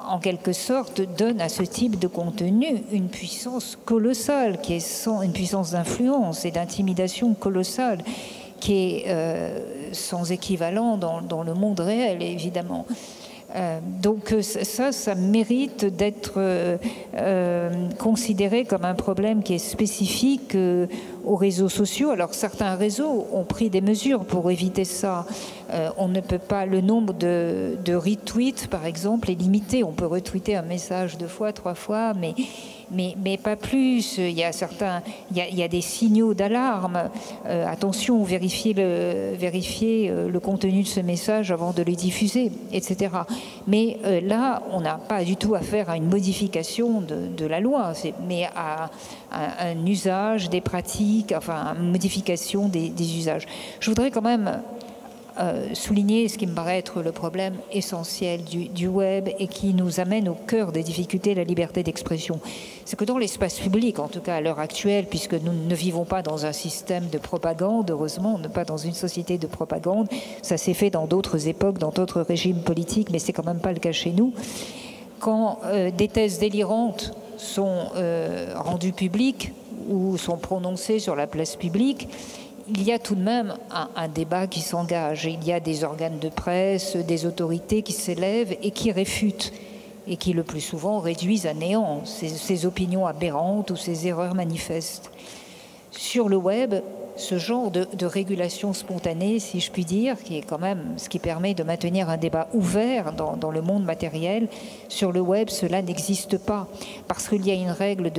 en quelque sorte, donne à ce type de contenu une puissance colossale, qui est une puissance d'influence et d'intimidation colossale, qui est sans équivalent dans le monde réel, évidemment. Donc ça mérite d'être considéré comme un problème qui est spécifique aux réseaux sociaux. Alors certains réseaux ont pris des mesures pour éviter ça. On ne peut pas, le nombre de retweets par exemple est limité. On peut retweeter un message 2 fois, 3 fois, mais pas plus. Il y a des signaux d'alarme. Attention, vérifiez le contenu de ce message avant de le diffuser, etc. Mais là, on n'a pas du tout affaire à une modification de la loi, mais à un usage des pratiques, enfin, à une modification des usages. Je voudrais quand même souligner ce qui me paraît être le problème essentiel du web et qui nous amène au cœur des difficultés de la liberté d'expression. C'est que dans l'espace public, en tout cas à l'heure actuelle, puisque nous ne vivons pas dans un système de propagande, heureusement, on n'est pas dans une société de propagande, ça s'est fait dans d'autres époques, dans d'autres régimes politiques, mais c'est quand même pas le cas chez nous. Quand des thèses délirantes sont rendues publiques ou sont prononcées sur la place publique, il y a tout de même un débat qui s'engage. Il y a des organes de presse, des autorités qui s'élèvent et qui réfutent, et qui le plus souvent réduisent à néant ces opinions aberrantes ou ces erreurs manifestes. Sur le web, ce genre de régulation spontanée, si je puis dire, qui est quand même ce qui permet de maintenir un débat ouvert dans le monde matériel, sur le web, cela n'existe pas. Parce qu'il y a une règle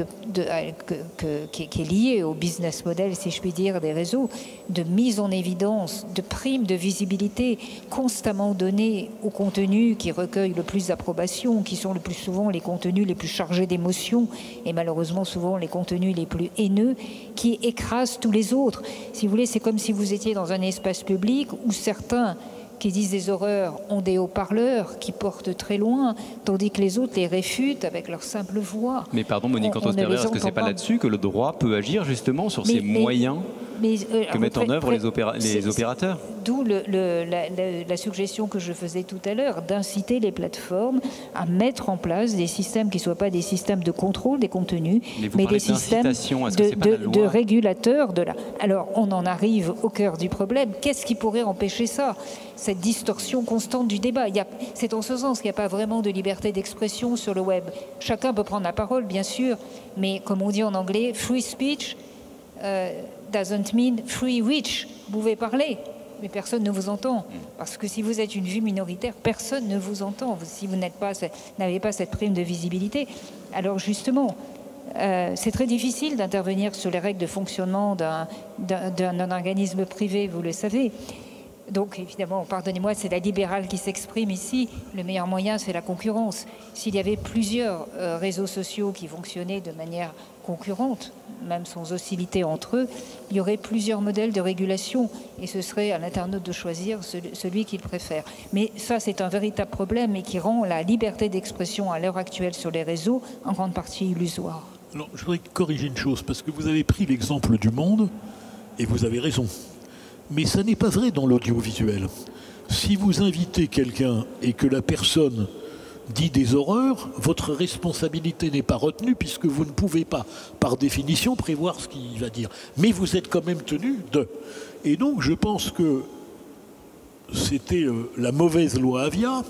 qui est liée au business model, si je puis dire, des réseaux, de mise en évidence, de primes de visibilité constamment données aux contenus qui recueillent le plus d'approbation, qui sont le plus souvent les contenus les plus chargés d'émotions, et malheureusement souvent les contenus les plus haineux, qui écrasent tous les autres. Si vous voulez, c'est comme si vous étiez dans un espace public où certains qui disent des horreurs ont des haut-parleurs qui portent très loin, tandis que les autres les réfutent avec leur simple voix. Mais pardon, Monique Cantos-Perver, est-ce que c'est pas là-dessus que le droit peut agir justement sur ces moyens que mettent en œuvre les opérateurs? D'où la suggestion que je faisais tout à l'heure, d'inciter les plateformes à mettre en place des systèmes qui ne soient pas des systèmes de contrôle des contenus, mais des systèmes de régulateurs. Alors, on en arrive au cœur du problème. Qu'est-ce qui pourrait empêcher ça? Cette distorsion constante du débat. C'est en ce sens qu'il n'y a pas vraiment de liberté d'expression sur le web. Chacun peut prendre la parole, bien sûr, mais comme on dit en anglais, free speech doesn't mean free reach. Vous pouvez parler, mais personne ne vous entend. Parce que si vous êtes une vue minoritaire, personne ne vous entend. Si vous n'avez pas cette prime de visibilité, alors justement, c'est très difficile d'intervenir sur les règles de fonctionnement d'un organisme privé, vous le savez. Donc évidemment, pardonnez-moi, c'est la libérale qui s'exprime ici. Le meilleur moyen, c'est la concurrence. S'il y avait plusieurs réseaux sociaux qui fonctionnaient de manière concurrente, même sans hostilité entre eux, il y aurait plusieurs modèles de régulation et ce serait à l'internaute de choisir celui qu'il préfère. Mais ça, c'est un véritable problème et qui rend la liberté d'expression à l'heure actuelle sur les réseaux en grande partie illusoire. Alors, je voudrais corriger une chose, parce que vous avez pris l'exemple du Monde et vous avez raison. Mais ça n'est pas vrai dans l'audiovisuel. Si vous invitez quelqu'un et que la personne dit des horreurs, votre responsabilité n'est pas retenue puisque vous ne pouvez pas, par définition, prévoir ce qu'il va dire. Mais vous êtes quand même tenu de. Et donc, je pense que c'était la mauvaise loi Avia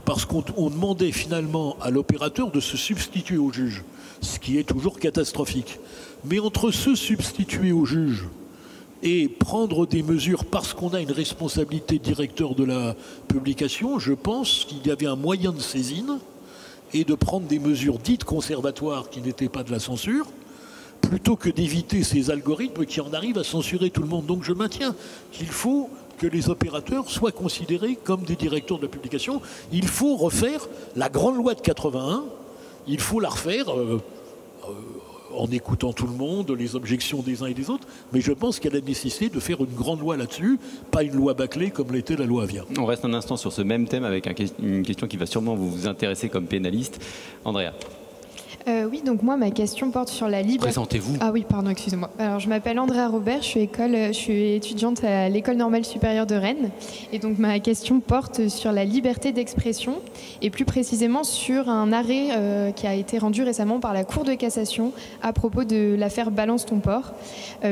parce qu'on demandait finalement à l'opérateur de se substituer au juge, ce qui est toujours catastrophique. Mais entre se substituer au juge et prendre des mesures parce qu'on a une responsabilité directeur de la publication, je pense qu'il y avait un moyen de saisine et de prendre des mesures dites conservatoires qui n'étaient pas de la censure plutôt que d'éviter ces algorithmes qui en arrivent à censurer tout le monde. Donc je maintiens qu'il faut que les opérateurs soient considérés comme des directeurs de la publication. Il faut refaire la grande loi de 81, il faut la refaire en écoutant tout le monde, les objections des uns et des autres, mais je pense qu'il y a la nécessité de faire une grande loi là-dessus, pas une loi bâclée comme l'était la loi Avia. On reste un instant sur ce même thème avec une question qui va sûrement vous intéresser comme pénaliste. Andrea. Oui, donc moi, ma question porte sur la liberté. Présentez-vous. Ah oui, pardon, excusez-moi. Alors, je m'appelle Andrea Robert, je suis étudiante à l'École normale supérieure de Rennes. Et donc, ma question porte sur la liberté d'expression et plus précisément sur un arrêt qui a été rendu récemment par la Cour de cassation à propos de l'affaire Balance ton port.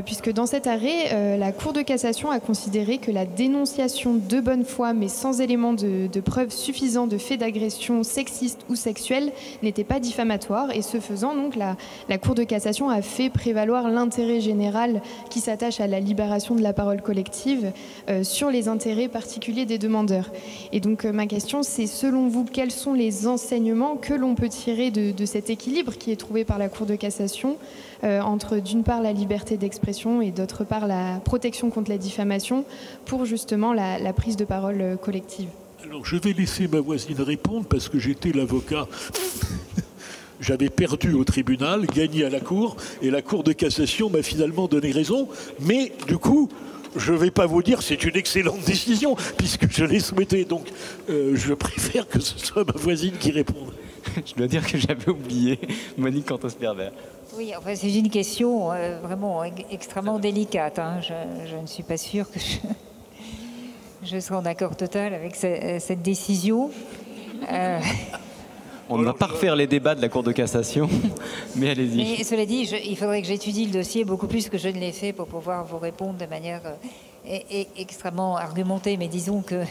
Puisque dans cet arrêt, la Cour de cassation a considéré que la dénonciation de bonne foi, mais sans éléments de preuve suffisants de faits d'agression sexiste ou sexuelle, n'était pas diffamatoire. Et ce faisant, donc, la Cour de cassation a fait prévaloir l'intérêt général qui s'attache à la libération de la parole collective sur les intérêts particuliers des demandeurs. Et donc, ma question, c'est selon vous, quels sont les enseignements que l'on peut tirer de cet équilibre qui est trouvé par la Cour de cassation entre, d'une part, la liberté d'expression et, d'autre part, la protection contre la diffamation pour, justement, la prise de parole collective? Alors, je vais laisser ma voisine répondre parce que j'étais l'avocat... J'avais perdu au tribunal, gagné à la Cour, et la Cour de cassation m'a finalement donné raison. Mais du coup, je ne vais pas vous dire c'est une excellente décision, puisque je l'ai souhaité. Donc, je préfère que ce soit ma voisine qui réponde. Je dois dire que j'avais oublié Monique Cantos-Berber. Oui, enfin, c'est une question vraiment extrêmement délicate. Hein. Je ne suis pas sûre que je serai en accord total avec cette décision. On ne va pas refaire les débats de la Cour de cassation, mais allez-y. Mais cela dit, il faudrait que j'étudie le dossier beaucoup plus que je ne l'ai fait pour pouvoir vous répondre de manière extrêmement argumentée. Mais disons que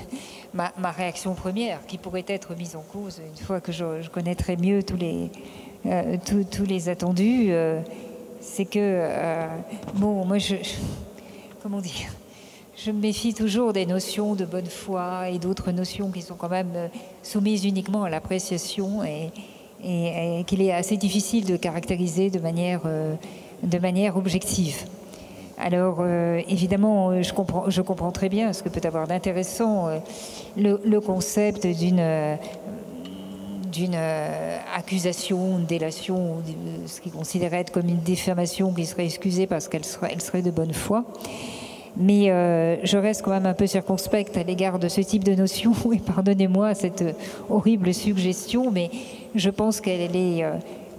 ma réaction première, qui pourrait être mise en cause une fois que je connaîtrai mieux tous les attendus, c'est que, bon, moi, comment dire, je me méfie toujours des notions de bonne foi et d'autres notions qui sont quand même soumises uniquement à l'appréciation et qu'il est assez difficile de caractériser de manière objective. Alors, évidemment, je comprends très bien ce que peut avoir d'intéressant le concept d'une accusation, une délation, ce qui considérait être comme une diffamation qui serait excusée parce qu'elle serait de bonne foi. Mais je reste quand même un peu circonspecte à l'égard de ce type de notion, et pardonnez-moi cette horrible suggestion, mais je pense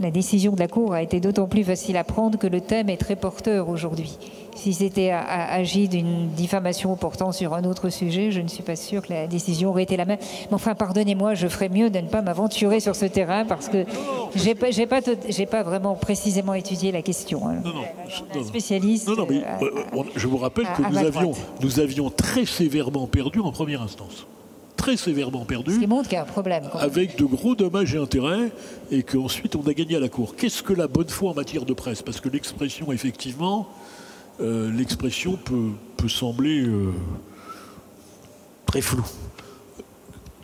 la décision de la Cour a été d'autant plus facile à prendre que le thème est très porteur aujourd'hui. Si c'était agi d'une diffamation portant sur un autre sujet, je ne suis pas sûre que la décision aurait été la même. Mais enfin, pardonnez-moi, je ferais mieux de ne pas m'aventurer sur ce terrain parce que j'ai pas vraiment précisément étudié la question. Hein. Un spécialiste. Mais je vous rappelle que nous avions très sévèrement perdu en première instance. Très sévèrement perdu. Ce qui montre qu'il y a un problème. Avec de gros dommages et intérêts, et qu'ensuite on a gagné à la Cour. Qu'est-ce que la bonne foi en matière de presse? Parce que l'expression, effectivement, l'expression peut sembler très floue.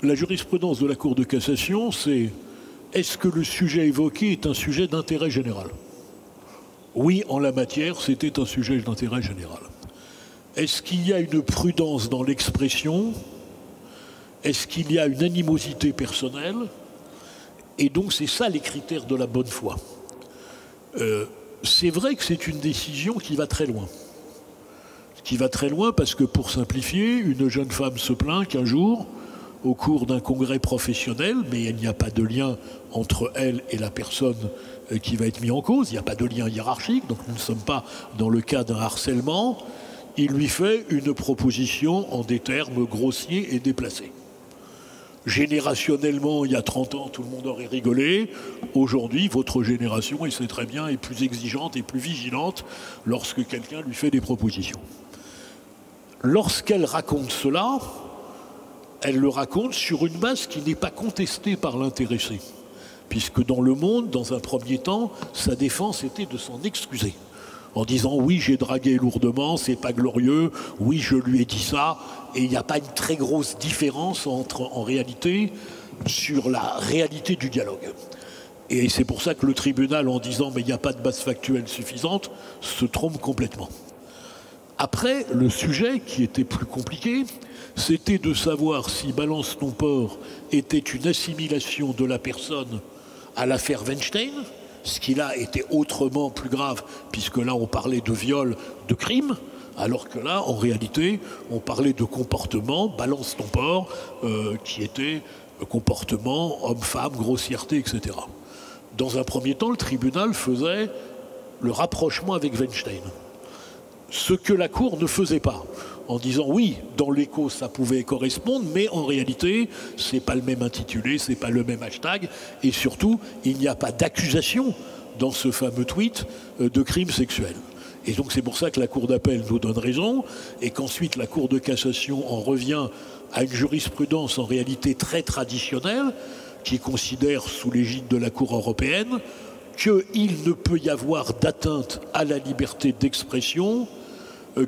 La jurisprudence de la Cour de cassation, c'est est-ce que le sujet évoqué est un sujet d'intérêt général? Oui, en la matière, c'était un sujet d'intérêt général. Est-ce qu'il y a une prudence dans l'expression? Est-ce qu'il y a une animosité personnelle? Et donc, c'est ça les critères de la bonne foi. C'est vrai que c'est une décision qui va très loin. Qui va très loin parce que, pour simplifier, une jeune femme se plaint qu'un jour, au cours d'un congrès professionnel, mais il n'y a pas de lien entre elle et la personne qui va être mise en cause, il n'y a pas de lien hiérarchique, donc nous ne sommes pas dans le cas d'un harcèlement, il lui fait une proposition en des termes grossiers et déplacés. Générationnellement, il y a 30 ans, tout le monde aurait rigolé. Aujourd'hui, votre génération, et c'est très bien, est plus exigeante et plus vigilante lorsque quelqu'un lui fait des propositions. Lorsqu'elle raconte cela, elle le raconte sur une base qui n'est pas contestée par l'intéressé. Puisque dans le monde, dans un premier temps, sa défense était de s'en excuser. En disant oui, j'ai dragué lourdement, c'est pas glorieux, oui, je lui ai dit ça, et il n'y a pas une très grosse différence en réalité sur la réalité du dialogue. Et c'est pour ça que le tribunal, en disant mais il n'y a pas de base factuelle suffisante, se trompe complètement. Après, le sujet qui était plus compliqué, c'était de savoir si Balance ton port était une assimilation de la personne à l'affaire Weinstein, ce qui là était autrement plus grave, puisque là on parlait de viol, de crime, alors que là, en réalité, on parlait de comportement, Balance ton port, qui était comportement, homme-femme, grossièreté, etc. Dans un premier temps, le tribunal faisait le rapprochement avec Weinstein. Ce que la Cour ne faisait pas, en disant oui, dans l'écho ça pouvait correspondre, mais en réalité c'est pas le même intitulé, c'est pas le même hashtag, et surtout il n'y a pas d'accusation dans ce fameux tweet de crime sexuel. Et donc c'est pour ça que la Cour d'appel nous donne raison, et qu'ensuite la Cour de cassation en revient à une jurisprudence en réalité très traditionnelle, qui considère sous l'égide de la Cour européenne qu'il ne peut y avoir d'atteinte à la liberté d'expression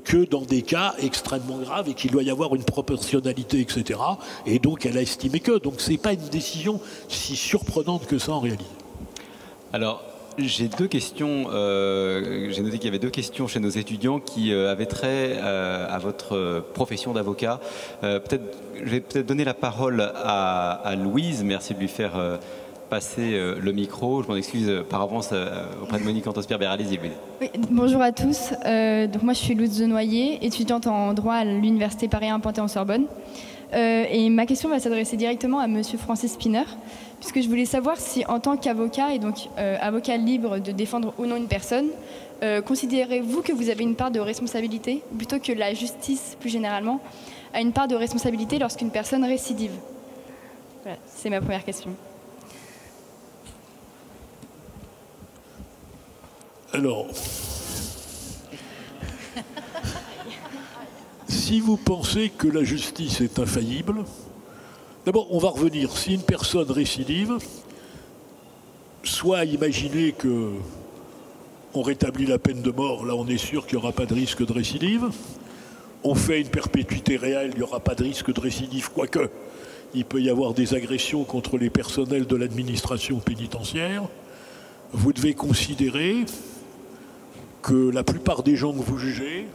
que dans des cas extrêmement graves et qu'il doit y avoir une proportionnalité, etc. Et donc elle a estimé que. Donc ce n'est pas une décision si surprenante que ça en réalité. Alors, j'ai deux questions. J'ai noté qu'il y avait deux questions chez nos étudiants qui avaient trait à votre profession d'avocat. Je vais peut-être donner la parole à Louise. Merci de lui faire passer le micro. Je m'en excuse par avance auprès de Monique Antos-Pierre. Allez-y, Louise. Oui, bonjour à tous. Donc moi, je suis Louise Denoyer, étudiante en droit à l'Université Paris 1 Panthéon-Sorbonne. Et ma question va s'adresser directement à Monsieur Francis Spinner, puisque je voulais savoir si, en tant qu'avocat, et donc avocat libre de défendre ou non une personne, considérez-vous que vous avez une part de responsabilité, plutôt que la justice, plus généralement, a une part de responsabilité lorsqu'une personne récidive? Voilà, c'est ma première question. Alors, si vous pensez que la justice est infaillible, d'abord, on va revenir. Si une personne récidive, soit imaginer qu'on rétablit la peine de mort, là on est sûr qu'il n'y aura pas de risque de récidive. On fait une perpétuité réelle, il n'y aura pas de risque de récidive, quoique il peut y avoir des agressions contre les personnels de l'administration pénitentiaire. Vous devez considérer que la plupart des gens que vous jugez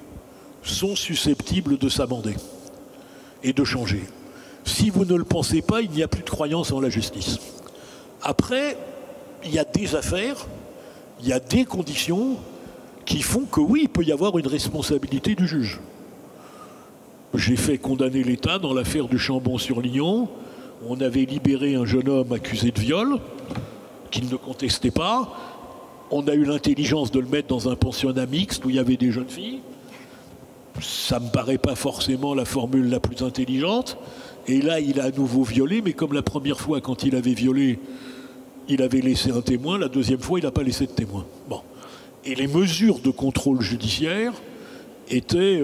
sont susceptibles de s'amender et de changer. Si vous ne le pensez pas, il n'y a plus de croyance en la justice. Après, il y a des affaires, il y a des conditions qui font que oui, il peut y avoir une responsabilité du juge. J'ai fait condamner l'État dans l'affaire du Chambon-sur-Lignon. On avait libéré un jeune homme accusé de viol, qu'il ne contestait pas. On a eu l'intelligence de le mettre dans un pensionnat mixte où il y avait des jeunes filles. Ça ne me paraît pas forcément la formule la plus intelligente. Et là, il a à nouveau violé, mais comme la première fois, quand il avait violé, il avait laissé un témoin, la deuxième fois, il n'a pas laissé de témoin. Bon. Et les mesures de contrôle judiciaire étaient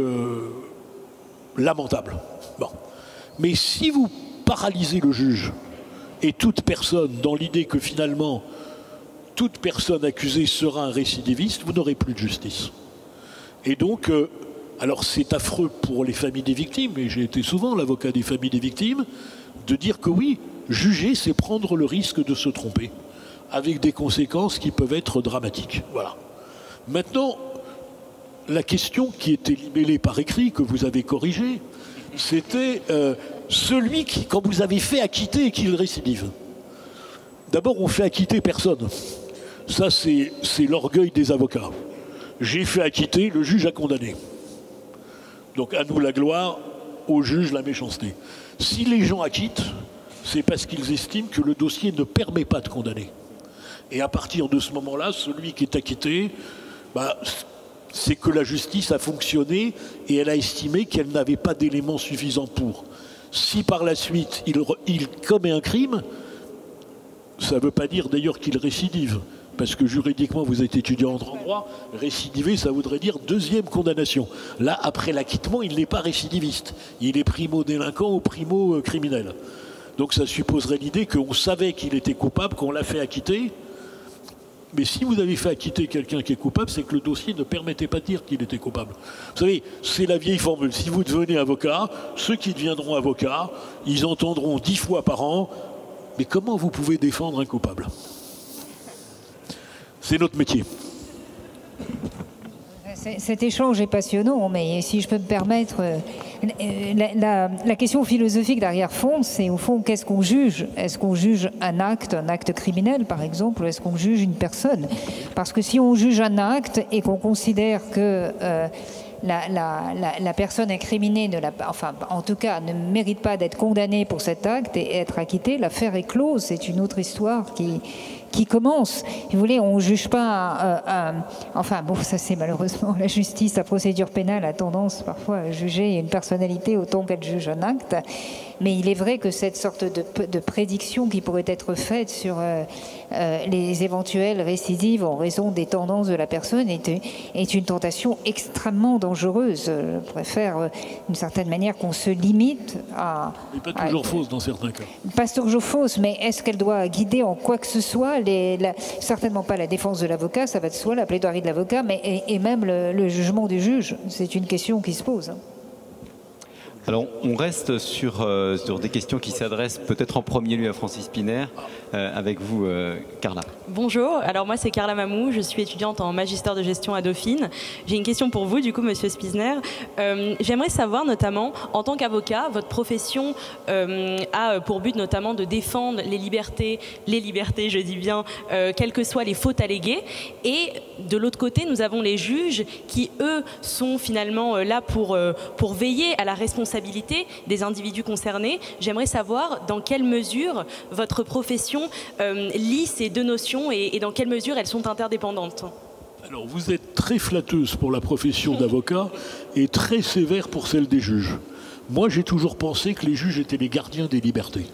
lamentables. Bon. Mais si vous paralysez le juge et toute personne dans l'idée que finalement, toute personne accusée sera un récidiviste, vous n'aurez plus de justice. Et donc, alors c'est affreux pour les familles des victimes, et j'ai été souvent l'avocat des familles des victimes, de dire que oui, juger, c'est prendre le risque de se tromper, avec des conséquences qui peuvent être dramatiques. Voilà. Maintenant, la question qui était libellée par écrit, que vous avez corrigée, c'était celui qui, quand vous avez fait acquitter et qu'il récidive. D'abord, on fait acquitter personne. Ça, c'est l'orgueil des avocats. J'ai fait acquitter, le juge a condamné. Donc à nous la gloire, au juge la méchanceté. Si les gens acquittent, c'est parce qu'ils estiment que le dossier ne permet pas de condamner. Et à partir de ce moment-là, celui qui est acquitté, c'est que la justice a fonctionné et elle a estimé qu'elle n'avait pas d'éléments suffisants pour. Si par la suite il commet un crime, ça ne veut pas dire d'ailleurs qu'il récidive. Parce que juridiquement, vous êtes étudiant en droit, récidiver, ça voudrait dire deuxième condamnation. Là, après l'acquittement, il n'est pas récidiviste. Il est primo-délinquant ou primo-criminel. Donc ça supposerait l'idée qu'on savait qu'il était coupable, qu'on l'a fait acquitter. Mais si vous avez fait acquitter quelqu'un qui est coupable, c'est que le dossier ne permettait pas de dire qu'il était coupable. Vous savez, c'est la vieille formule. Si vous devenez avocat, ceux qui deviendront avocats, ils entendront 10 fois par an « Mais comment vous pouvez défendre un coupable ?» C'est notre métier. Cet échange est passionnant, mais si je peux me permettre, la question philosophique d'arrière-fond, c'est au fond qu'est-ce qu'on juge? Est-ce qu'on juge un acte criminel par exemple, ou est-ce qu'on juge une personne? Parce que si on juge un acte et qu'on considère que la personne incriminée, enfin en tout cas, ne mérite pas d'être condamnée pour cet acte et être acquittée, l'affaire est close, c'est une autre histoire qui commence. Vous voulez, on ne juge pas enfin bon, ça c'est malheureusement la justice, la procédure pénale a tendance parfois à juger une personnalité autant qu'elle juge un acte. Mais il est vrai que cette sorte de prédiction qui pourrait être faite sur les éventuelles récidives en raison des tendances de la personne est une tentation extrêmement dangereuse. Je préfère d'une certaine manière qu'on se limite à... Mais pas toujours fausse dans certains cas. Pas toujours fausse, mais est-ce qu'elle doit guider en quoi que ce soit certainement pas la défense de l'avocat, ça va de soi, la plaidoirie de l'avocat, mais et même le jugement du juge. C'est une question qui se pose. Alors, on reste sur des questions qui s'adressent peut-être en premier lieu à Francis Szpiner, avec vous, Carla. Bonjour, alors moi c'est Carla Mamou, je suis étudiante en magistère de gestion à Dauphine. J'ai une question pour vous, du coup, monsieur Szpiner. J'aimerais savoir notamment, en tant qu'avocat, votre profession a pour but notamment de défendre les libertés, je dis bien, quelles que soient les fautes alléguées. Et de l'autre côté, nous avons les juges qui, eux, sont finalement là pour veiller à la responsabilité des individus concernés. J'aimerais savoir dans quelle mesure votre profession lie ces deux notions et dans quelle mesure elles sont interdépendantes. Alors vous êtes très flatteuse pour la profession d'avocat et très sévère pour celle des juges. Moi j'ai toujours pensé que les juges étaient les gardiens des libertés.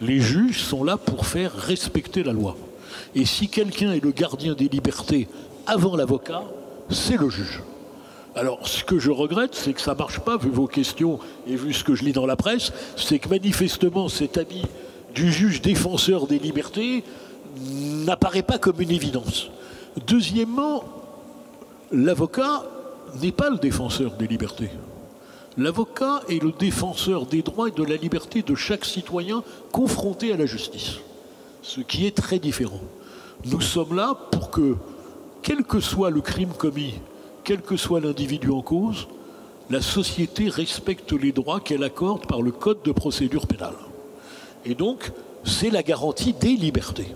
Les juges sont là pour faire respecter la loi. Et si quelqu'un est le gardien des libertés avant l'avocat, c'est le juge. Alors, ce que je regrette, c'est que ça ne marche pas, vu vos questions et vu ce que je lis dans la presse, c'est que manifestement, cet habit du juge défenseur des libertés n'apparaît pas comme une évidence. Deuxièmement, l'avocat n'est pas le défenseur des libertés. L'avocat est le défenseur des droits et de la liberté de chaque citoyen confronté à la justice, ce qui est très différent. Nous sommes là pour que, quel que soit le crime commis, quel que soit l'individu en cause, la société respecte les droits qu'elle accorde par le Code de procédure pénale. Et donc, c'est la garantie des libertés.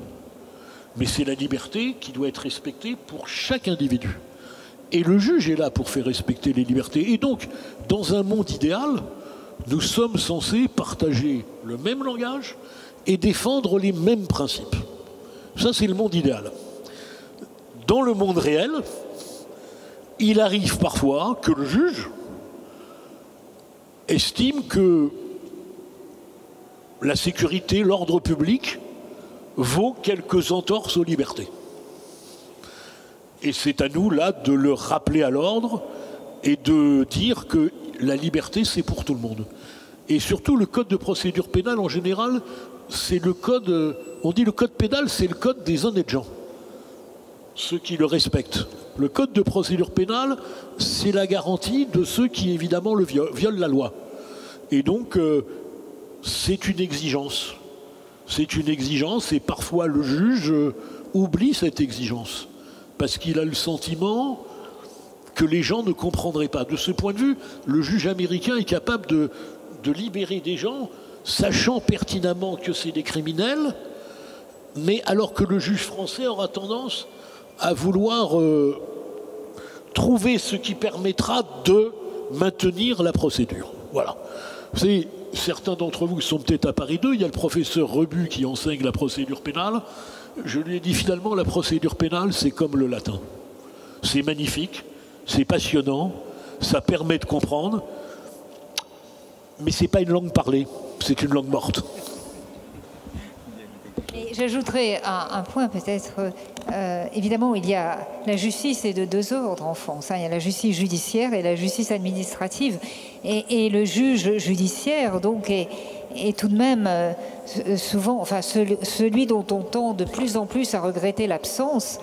Mais c'est la liberté qui doit être respectée pour chaque individu. Et le juge est là pour faire respecter les libertés. Et donc, dans un monde idéal, nous sommes censés partager le même langage et défendre les mêmes principes. Ça, c'est le monde idéal. Dans le monde réel, il arrive parfois que le juge estime que la sécurité, l'ordre public vaut quelques entorses aux libertés. Et c'est à nous, là, de le rappeler à l'ordre et de dire que la liberté, c'est pour tout le monde. Et surtout, le code de procédure pénale, en général, c'est le code... On dit le code pénal, c'est le code des honnêtes gens, ceux qui le respectent. Le code de procédure pénale, c'est la garantie de ceux qui, évidemment, le violent la loi. Et donc, c'est une exigence. C'est une exigence et parfois le juge oublie cette exigence parce qu'il a le sentiment que les gens ne comprendraient pas. De ce point de vue, le juge américain est capable de libérer des gens, sachant pertinemment que c'est des criminels, mais alors que le juge français aura tendance à vouloir trouver ce qui permettra de maintenir la procédure. Voilà. Certains d'entre vous sont peut-être à Paris 2, il y a le professeur Rebu qui enseigne la procédure pénale. Je lui ai dit finalement, la procédure pénale, c'est comme le latin. C'est magnifique, c'est passionnant, ça permet de comprendre, mais ce n'est pas une langue parlée, c'est une langue morte. J'ajouterais un point peut-être. Évidemment, il y a la justice est de deux ordres en France. Il y a la justice judiciaire et la justice administrative. Et le juge judiciaire, donc, est tout de même souvent, enfin, celui dont on tend de plus en plus à regretter l'absence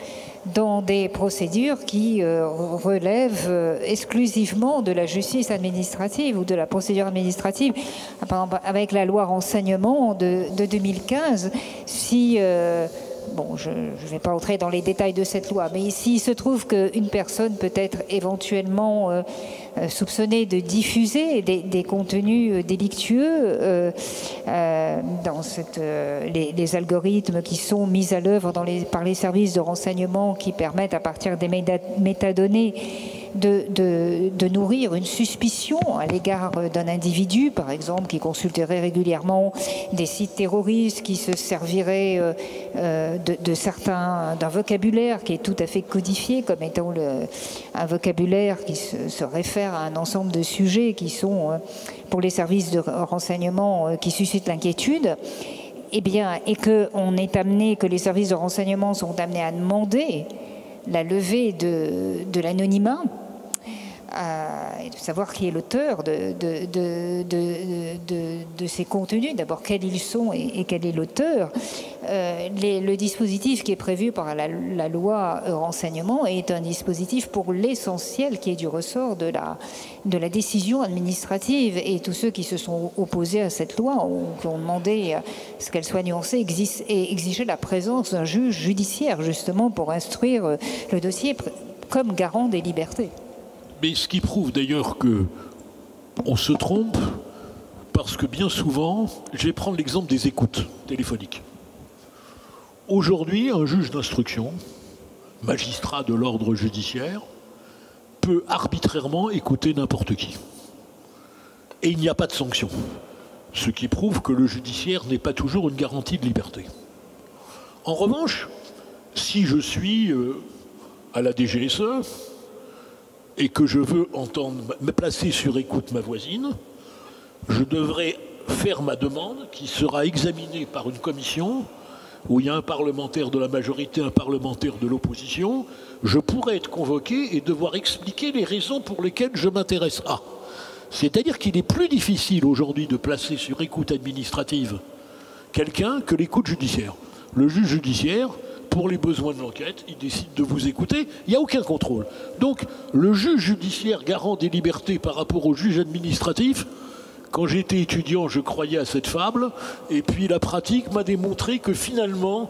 dans des procédures qui relèvent exclusivement de la justice administrative ou de la procédure administrative. Par exemple, avec la loi renseignement de 2015, si bon, je ne vais pas entrer dans les détails de cette loi, mais s'il se trouve qu'une personne peut être éventuellement soupçonnée de diffuser des contenus délictueux dans les algorithmes qui sont mis à l'œuvre par les services de renseignement qui permettent, à partir des métadonnées, de nourrir une suspicion à l'égard d'un individu, par exemple, qui consulterait régulièrement des sites terroristes, qui se servirait d'un vocabulaire qui est tout à fait codifié comme étant un vocabulaire qui se réfère à un ensemble de sujets qui sont, pour les services de renseignement, qui suscitent l'inquiétude. Eh bien, et que les services de renseignement sont amenés à demander la levée de l'anonymat, et de savoir qui est l'auteur de ces contenus, d'abord quels ils sont et quel est l'auteur. Le dispositif qui est prévu par la loi renseignement est un dispositif pour l'essentiel qui est du ressort de la décision administrative, et tous ceux qui se sont opposés à cette loi ont demandé ce qu'elle soit nuancée et exigeait la présence d'un juge judiciaire justement pour instruire le dossier comme garant des libertés. Mais ce qui prouve d'ailleurs qu'on se trompe, parce que bien souvent, je vais prendre l'exemple des écoutes téléphoniques. Aujourd'hui, un juge d'instruction, magistrat de l'ordre judiciaire, peut arbitrairement écouter n'importe qui. Et il n'y a pas de sanction. Ce qui prouve que le judiciaire n'est pas toujours une garantie de liberté. En revanche, si je suis à la DGSE, et que je veux me placer sur écoute ma voisine, je devrais faire ma demande qui sera examinée par une commission où il y a un parlementaire de la majorité, un parlementaire de l'opposition. Je pourrais être convoqué et devoir expliquer les raisons pour lesquelles je m'intéresse à. C'est-à-dire qu'il est plus difficile aujourd'hui de placer sur écoute administrative quelqu'un que l'écoute judiciaire. Le juge judiciaire, pour les besoins de l'enquête, il décide de vous écouter, il n'y a aucun contrôle. Donc, le juge judiciaire garant des libertés par rapport au juge administratif, quand j'étais étudiant, je croyais à cette fable, et puis la pratique m'a démontré que finalement,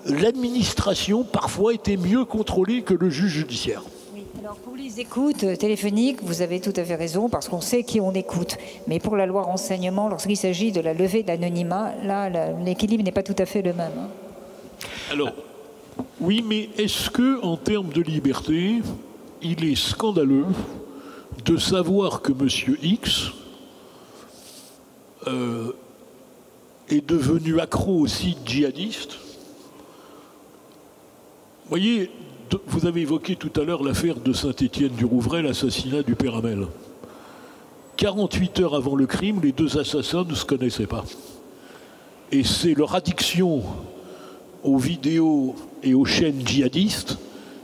l'administration, parfois, était mieux contrôlée que le juge judiciaire. Oui, alors pour les écoutes téléphoniques, vous avez tout à fait raison, parce qu'on sait qui on écoute. Mais pour la loi renseignement, lorsqu'il s'agit de la levée de l'anonymat, là, l'équilibre n'est pas tout à fait le même. Alors, oui, mais est-ce que, en termes de liberté, il est scandaleux de savoir que M. X est devenu accro aux sites djihadistes? Vous voyez, vous avez évoqué tout à l'heure l'affaire de Saint-Étienne-du-Rouvray, l'assassinat du père Hamel. 48 heures avant le crime, les deux assassins ne se connaissaient pas. Et c'est leur addiction aux vidéos et aux chaînes djihadistes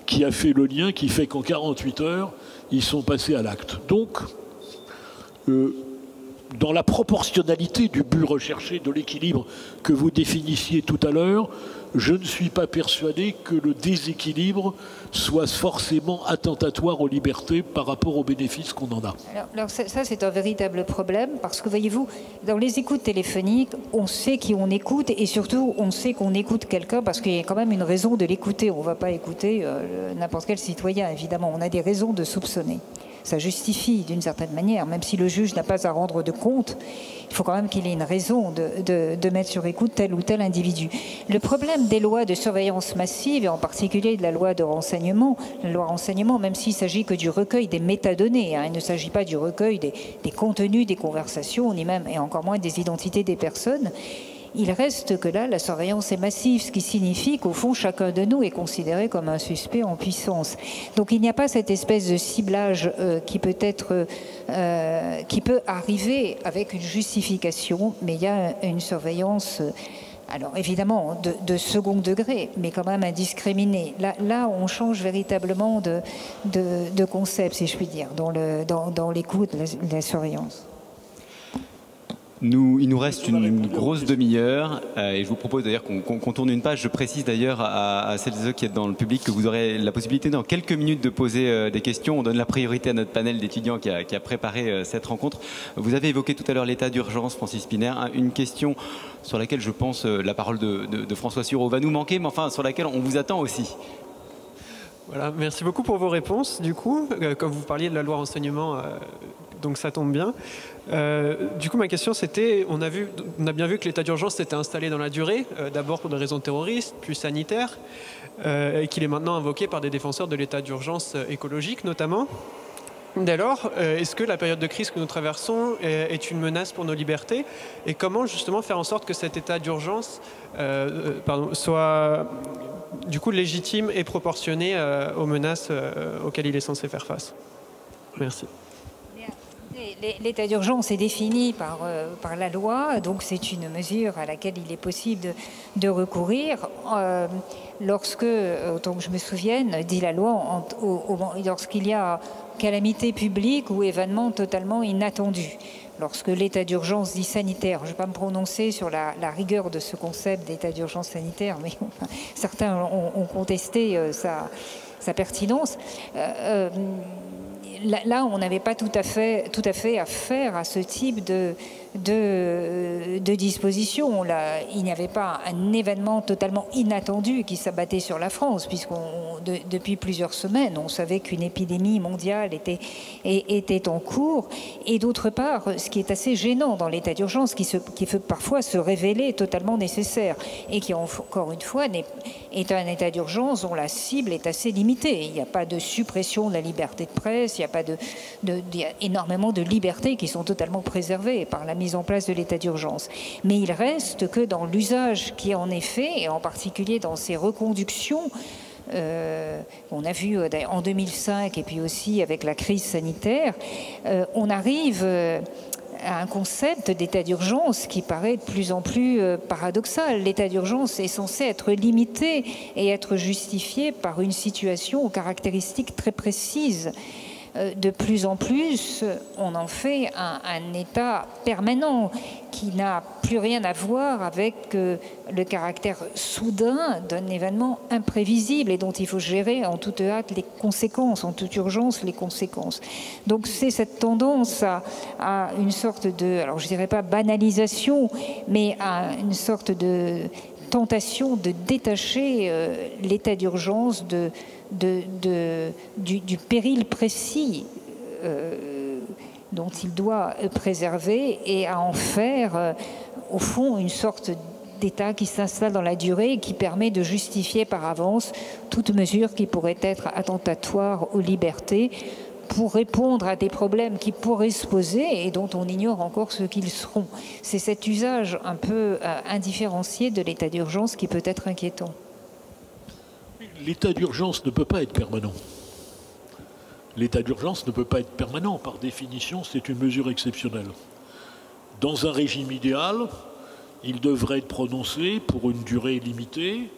qui a fait le lien, qui fait qu'en 48 heures, ils sont passés à l'acte. Donc, dans la proportionnalité du but recherché, de l'équilibre que vous définissiez tout à l'heure, je ne suis pas persuadé que le déséquilibre soit forcément attentatoire aux libertés par rapport aux bénéfices qu'on en a. Alors ça, c'est un véritable problème, parce que voyez-vous, dans les écoutes téléphoniques, on sait qui on écoute, et surtout, on sait qu'on écoute quelqu'un parce qu'il y a quand même une raison de l'écouter. On ne va pas écouter n'importe quel citoyen, évidemment. On a des raisons de soupçonner. Ça justifie d'une certaine manière, même si le juge n'a pas à rendre de compte, il faut quand même qu'il ait une raison de mettre sur écoute tel ou tel individu. Le problème des lois de surveillance massive, et en particulier de la loi de renseignement, même s'il s'agit que du recueil des métadonnées, il ne s'agit pas du recueil des contenus des conversations, ni même, et encore moins des identités des personnes, il reste que là, la surveillance est massive, ce qui signifie qu'au fond, chacun de nous est considéré comme un suspect en puissance. Donc il n'y a pas cette espèce de ciblage qui peut arriver avec une justification, mais il y a une surveillance, alors évidemment de second degré, mais quand même indiscriminée. Là on change véritablement de concept, si je puis dire, dans l'écoute, la surveillance. Il nous reste une grosse demi-heure et je vous propose d'ailleurs qu'on tourne une page. Je précise d'ailleurs à celles et ceux qui êtes dans le public que vous aurez la possibilité dans quelques minutes de poser des questions. On donne la priorité à notre panel d'étudiants qui a préparé cette rencontre. Vous avez évoqué tout à l'heure l'état d'urgence, Francis Spinner. Une question sur laquelle je pense la parole de François Sureau va nous manquer, mais enfin sur laquelle on vous attend aussi. Voilà, merci beaucoup pour vos réponses. Du coup, comme vous parliez de la loi renseignement, donc ça tombe bien. Du coup, ma question c'était, on a bien vu que l'état d'urgence s'était installé dans la durée, d'abord pour des raisons terroristes, puis sanitaires, et qu'il est maintenant invoqué par des défenseurs de l'état d'urgence écologique notamment. Dès lors, est-ce que la période de crise que nous traversons est une menace pour nos libertés? Et comment justement faire en sorte que cet état d'urgence soit du coup légitime et proportionné aux menaces auxquelles il est censé faire face? Merci. L'état d'urgence est défini par la loi, donc c'est une mesure à laquelle il est possible de recourir lorsque, autant que je me souvienne, dit la loi, lorsqu'il y a calamité publique ou événement totalement inattendu. Lorsque l'état d'urgence dit sanitaire, je ne vais pas me prononcer sur la rigueur de ce concept d'état d'urgence sanitaire, mais certains ont contesté sa pertinence. Là, on n'avait pas tout à fait affaire à ce type de disposition. Là, il n'y avait pas un événement totalement inattendu qui s'abattait sur la France, puisque depuis plusieurs semaines, on savait qu'une épidémie mondiale était en cours. Et d'autre part, ce qui est assez gênant dans l'état d'urgence, qui peut parfois se révéler totalement nécessaire, et qui, encore une fois, est un état d'urgence dont la cible est assez limitée. Il n'y a pas de suppression de la liberté de presse, il y a énormément de libertés qui sont totalement préservées par la mise en place de l'état d'urgence. Mais il reste que dans l'usage qui en est fait, et en particulier dans ces reconductions, on a vu en 2005 et puis aussi avec la crise sanitaire, on arrive à un concept d'état d'urgence qui paraît de plus en plus paradoxal. L'état d'urgence est censé être limité et être justifié par une situation aux caractéristiques très précises. De plus en plus, on en fait un état permanent qui n'a plus rien à voir avec le caractère soudain d'un événement imprévisible et dont il faut gérer en toute hâte les conséquences, en toute urgence les conséquences. Donc c'est cette tendance à une sorte de, alors je dirais pas banalisation, mais à une sorte de tentation de détacher l'état d'urgence du péril précis dont il doit préserver et à en faire au fond une sorte d'état qui s'installe dans la durée et qui permet de justifier par avance toute mesure qui pourrait être attentatoire aux libertés pour répondre à des problèmes qui pourraient se poser et dont on ignore encore ce qu'ils seront. C'est cet usage un peu indifférencié de l'état d'urgence qui peut être inquiétant. L'état d'urgence ne peut pas être permanent. L'état d'urgence ne peut pas être permanent. Par définition, c'est une mesure exceptionnelle. Dans un régime idéal, il devrait être prononcé pour une durée limitée,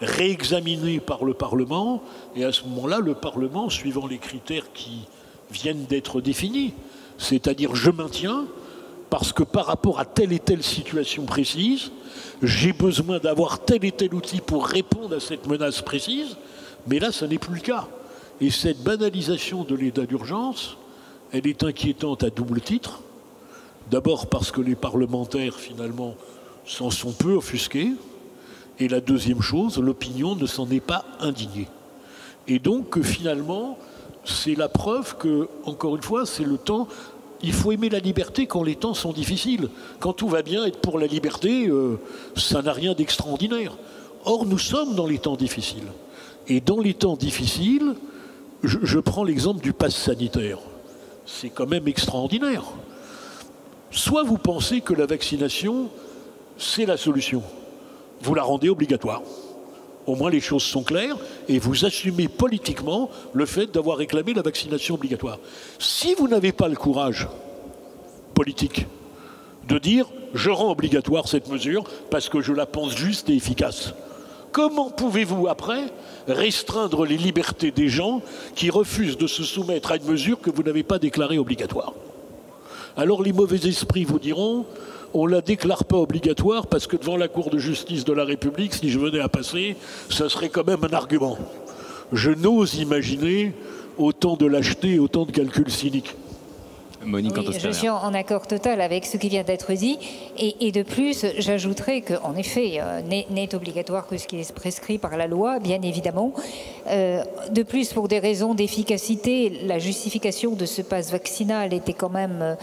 réexaminé par le Parlement, et à ce moment-là, le Parlement, suivant les critères qui viennent d'être définis, c'est-à-dire je maintiens, parce que par rapport à telle et telle situation précise, j'ai besoin d'avoir tel et tel outil pour répondre à cette menace précise, mais là, ça n'est plus le cas. Et cette banalisation de l'état d'urgence, elle est inquiétante à double titre. D'abord parce que les parlementaires, finalement, s'en sont peu offusqués. Et la deuxième chose, l'opinion ne s'en est pas indignée. Et donc, finalement, c'est la preuve que, encore une fois, c'est le temps. Il faut aimer la liberté quand les temps sont difficiles. Quand tout va bien, être pour la liberté, ça n'a rien d'extraordinaire. Or, nous sommes dans les temps difficiles. Et dans les temps difficiles, je prends l'exemple du pass sanitaire. C'est quand même extraordinaire. Soit vous pensez que la vaccination, c'est la solution. Vous la rendez obligatoire. Au moins les choses sont claires et vous assumez politiquement le fait d'avoir réclamé la vaccination obligatoire. Si vous n'avez pas le courage politique de dire « je rends obligatoire cette mesure parce que je la pense juste et efficace », comment pouvez-vous après restreindre les libertés des gens qui refusent de se soumettre à une mesure que vous n'avez pas déclarée obligatoire ? Alors les mauvais esprits vous diront on ne la déclare pas obligatoire parce que devant la Cour de justice de la République, si je venais à passer, ça serait quand même un argument. Je n'ose imaginer autant de lâcheté et autant de calculs cyniques. Monique, oui, je suis en accord total avec ce qui vient d'être dit. Et de plus, j'ajouterais qu'en effet, n'est obligatoire que ce qui est prescrit par la loi, bien évidemment. De plus, pour des raisons d'efficacité, la justification de ce pass vaccinal était quand même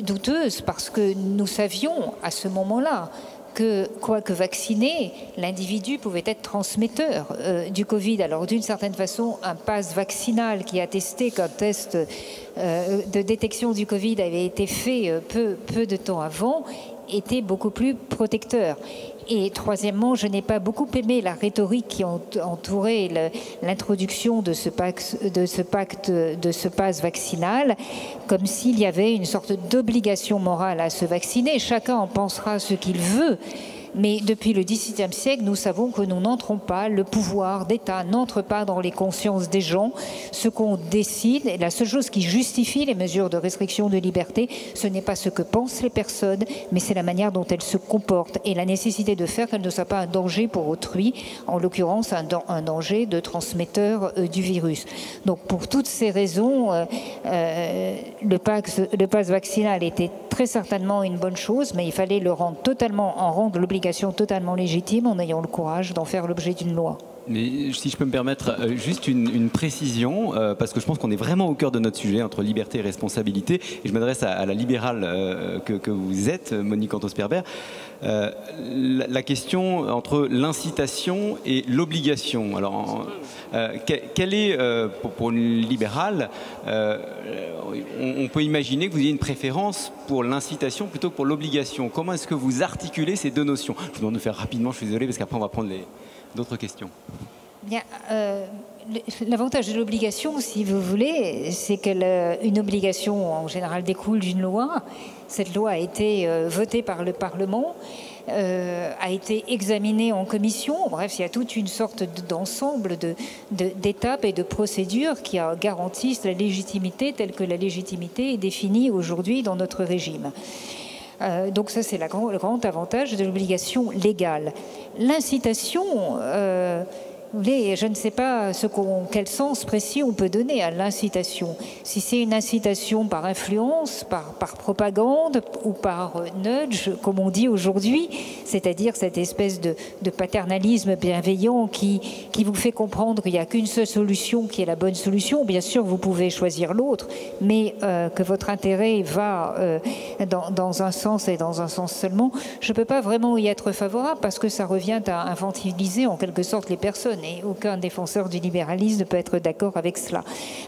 douteuse parce que nous savions à ce moment-là que, quoique vacciné, l'individu pouvait être transmetteur du Covid. Alors, d'une certaine façon, un pass vaccinal qui attestait qu'un test de détection du Covid avait été fait peu de temps avant était beaucoup plus protecteur. Et troisièmement, je n'ai pas beaucoup aimé la rhétorique qui entourait l'introduction de ce pass vaccinal, comme s'il y avait une sorte d'obligation morale à se vacciner. Chacun en pensera ce qu'il veut. Mais depuis le XVIIe siècle, nous savons que nous n'entrons pas, le pouvoir d'État n'entre pas dans les consciences des gens. Ce qu'on décide, et la seule chose qui justifie les mesures de restriction de liberté, ce n'est pas ce que pensent les personnes, mais c'est la manière dont elles se comportent et la nécessité de faire qu'elles ne soient pas un danger pour autrui, en l'occurrence un danger de transmetteur du virus. Donc pour toutes ces raisons, le pass vaccinal était très certainement une bonne chose, mais il fallait le rendre rendre l'obligation totalement légitime en ayant le courage d'en faire l'objet d'une loi. Mais si je peux me permettre juste une précision, parce que je pense qu'on est vraiment au cœur de notre sujet, entre liberté et responsabilité, et je m'adresse à la libérale que vous êtes, Monique Antos-Perber. La question entre l'incitation et l'obligation. Alors, quelle est, pour une libérale, on peut imaginer que vous ayez une préférence pour l'incitation plutôt que pour l'obligation. Comment est-ce que vous articulez ces deux notions? Je vous demande de faire rapidement, je suis désolé, parce qu'après on va prendre d'autres questions. Bien, l'avantage de l'obligation, si vous voulez, c'est qu'une obligation en général découle d'une loi. Cette loi a été votée par le Parlement, a été examinée en commission. Bref, il y a toute une sorte d'ensemble d'étapes et de procédures qui garantissent la légitimité telle que la légitimité est définie aujourd'hui dans notre régime. Donc ça, c'est le grand avantage de l'obligation légale. L'incitation, je ne sais pas quel sens précis on peut donner à l'incitation. Si c'est une incitation par influence, par propagande ou par nudge, comme on dit aujourd'hui, c'est-à-dire cette espèce de paternalisme bienveillant qui vous fait comprendre qu'il n'y a qu'une seule solution qui est la bonne solution. Bien sûr, vous pouvez choisir l'autre, mais que votre intérêt va dans un sens et dans un sens seulement, je ne peux pas vraiment y être favorable parce que ça revient à infantiliser en quelque sorte les personnes. Et aucun défenseur du libéralisme ne peut être d'accord avec cela.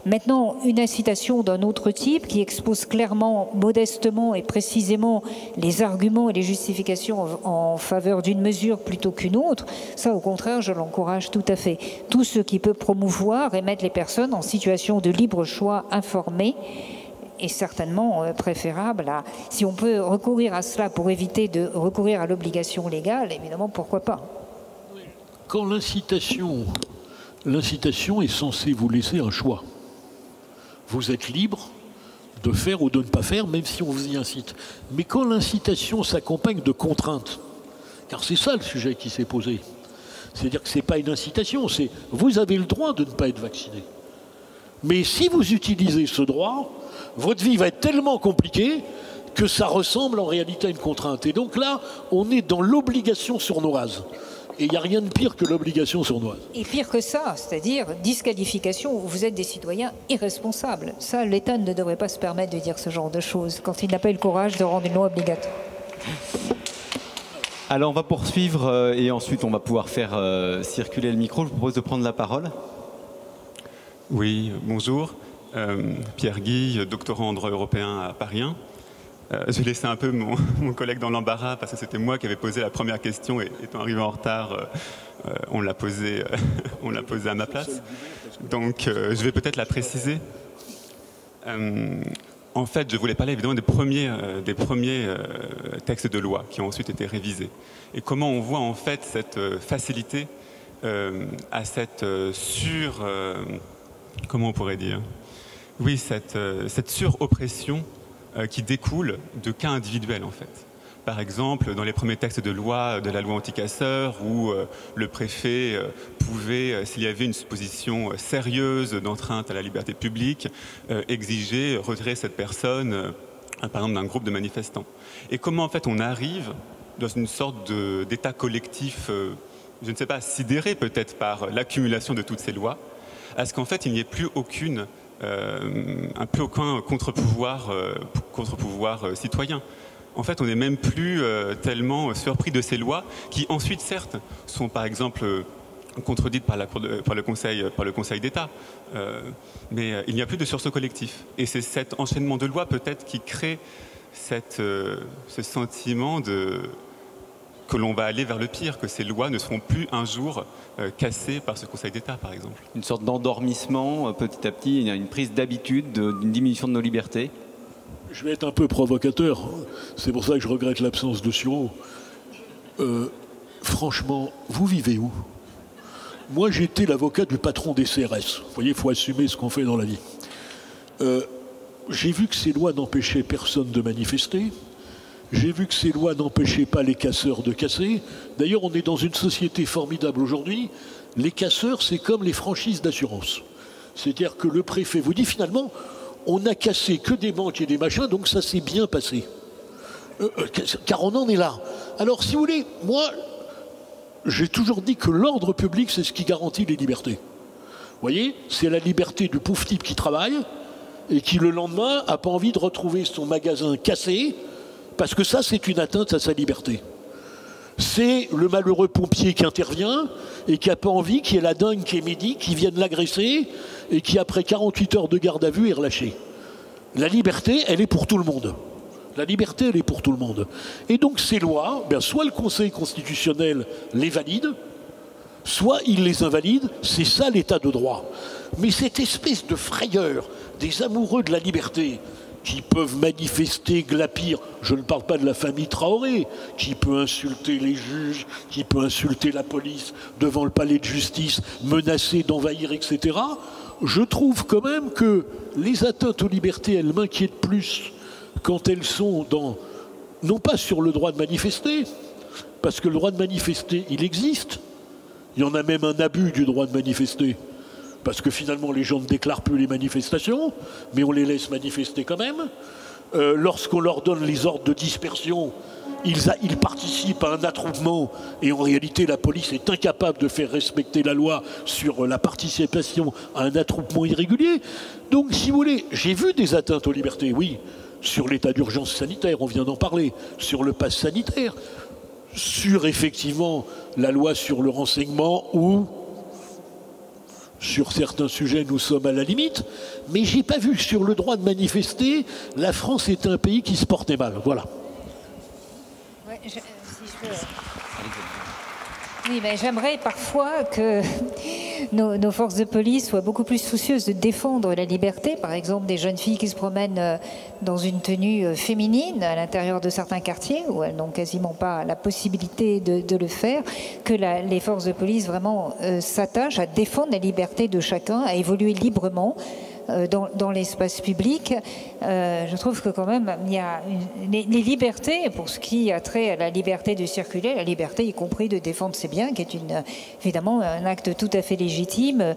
Maintenant, une incitation d'un autre type qui expose clairement, modestement et précisément les arguments et les justifications en faveur d'une mesure plutôt qu'une autre, ça au contraire, je l'encourage tout à fait. Tout ce qui peut promouvoir et mettre les personnes en situation de libre choix informé est certainement préférable si on peut recourir à cela pour éviter de recourir à l'obligation légale, évidemment, pourquoi pas. Quand l'incitation est censée vous laisser un choix. Vous êtes libre de faire ou de ne pas faire, même si on vous y incite. Mais quand l'incitation s'accompagne de contraintes, car c'est ça le sujet qui s'est posé, c'est-à-dire que ce n'est pas une incitation, c'est vous avez le droit de ne pas être vacciné. Mais si vous utilisez ce droit, votre vie va être tellement compliquée que ça ressemble en réalité à une contrainte. Et donc là, on est dans l'obligation sournoise. Et il n'y a rien de pire que l'obligation sournoise. Et pire que ça, c'est-à-dire disqualification, vous êtes des citoyens irresponsables. Ça, l'État ne devrait pas se permettre de dire ce genre de choses quand il n'a pas eu le courage de rendre une loi obligatoire. Alors on va poursuivre et ensuite on va pouvoir faire circuler le micro. Je vous propose de prendre la parole. Oui, bonjour. Pierre Guy, doctorant en droit européen à Paris 1. Je vais laisser un peu mon collègue dans l'embarras parce que c'était moi qui avais posé la première question et étant arrivé en retard, on l'a posé à ma place. Donc je vais peut-être la préciser. En fait, je voulais parler évidemment des premiers textes de loi qui ont ensuite été révisés. Et comment on voit en fait cette facilité à cette comment on pourrait dire? Oui, cette suroppression qui découle de cas individuels en fait. Par exemple, dans les premiers textes de loi, de la loi anti-casseurs, où le préfet pouvait, s'il y avait une supposition sérieuse d'entrave à la liberté publique, exiger, retirer cette personne, par exemple, d'un groupe de manifestants. Et comment, en fait, on arrive dans une sorte d'état collectif, je ne sais pas, sidéré peut-être par l'accumulation de toutes ces lois, à ce qu'en fait, il n'y ait plus aucun contre-pouvoir citoyen. En fait, on n'est même plus tellement surpris de ces lois qui, ensuite, certes, sont par exemple contredites par le Conseil d'État. Mais il n'y a plus de sursaut collectif. Et c'est cet enchaînement de lois, peut-être, qui crée ce sentiment que l'on va aller vers le pire, que ces lois ne seront plus un jour cassées par ce Conseil d'État, par exemple. Une sorte d'endormissement, petit à petit, il y a une prise d'habitude, d'une diminution de nos libertés. Je vais être un peu provocateur, c'est pour ça que je regrette l'absence de Sureau. Franchement, vous vivez où? Moi, j'étais l'avocat du patron des CRS. Vous voyez, il faut assumer ce qu'on fait dans la vie. J'ai vu que ces lois n'empêchaient personne de manifester. J'ai vu que ces lois n'empêchaient pas les casseurs de casser. D'ailleurs, on est dans une société formidable aujourd'hui. Les casseurs, c'est comme les franchises d'assurance. C'est-à-dire que le préfet vous dit finalement... On n'a cassé que des banques et des machins, donc ça s'est bien passé. Car on en est là. Alors, si vous voulez, moi, j'ai toujours dit que l'ordre public, c'est ce qui garantit les libertés. Vous voyez, c'est la liberté du pauvre type qui travaille et qui, le lendemain, n'a pas envie de retrouver son magasin cassé, parce que ça, c'est une atteinte à sa liberté. C'est le malheureux pompier qui intervient et qui n'a pas envie qu'il y ait la dingue qui est midi, qui vienne l'agresser et qui, après 48 heures de garde à vue, est relâché. La liberté, elle est pour tout le monde. La liberté, elle est pour tout le monde. Et donc ces lois, soit le Conseil constitutionnel les valide, soit il les invalide. C'est ça l'état de droit. Mais cette espèce de frayeur des amoureux de la liberté, qui peuvent manifester, glapir, je ne parle pas de la famille Traoré, qui peut insulter les juges, qui peut insulter la police devant le palais de justice, menacer d'envahir, etc. Je trouve quand même que les atteintes aux libertés, elles m'inquiètent plus quand elles sont non pas sur le droit de manifester, parce que le droit de manifester, il existe. Il y en a même un abus du droit de manifester. Parce que finalement, les gens ne déclarent plus les manifestations, mais on les laisse manifester quand même. Lorsqu'on leur donne les ordres de dispersion, ils participent à un attroupement, et en réalité, la police est incapable de faire respecter la loi sur la participation à un attroupement irrégulier. Donc, si vous voulez, j'ai vu des atteintes aux libertés, oui, sur l'état d'urgence sanitaire, on vient d'en parler, sur le pass sanitaire, sur, effectivement, la loi sur le renseignement, ou... Sur certains sujets, nous sommes à la limite, mais je n'ai pas vu que sur le droit de manifester, la France est un pays qui se portait mal. Voilà. Ouais, si je peux... Oui, mais j'aimerais parfois que nos forces de police soient beaucoup plus soucieuses de défendre la liberté. Par exemple, des jeunes filles qui se promènent dans une tenue féminine à l'intérieur de certains quartiers où elles n'ont quasiment pas la possibilité de le faire, que les forces de police vraiment s'attachent à défendre la liberté de chacun, à évoluer librement dans l'espace public. Je trouve que quand même, il y a les libertés, pour ce qui a trait à la liberté de circuler, la liberté y compris de défendre ses biens, qui est évidemment un acte tout à fait légitime,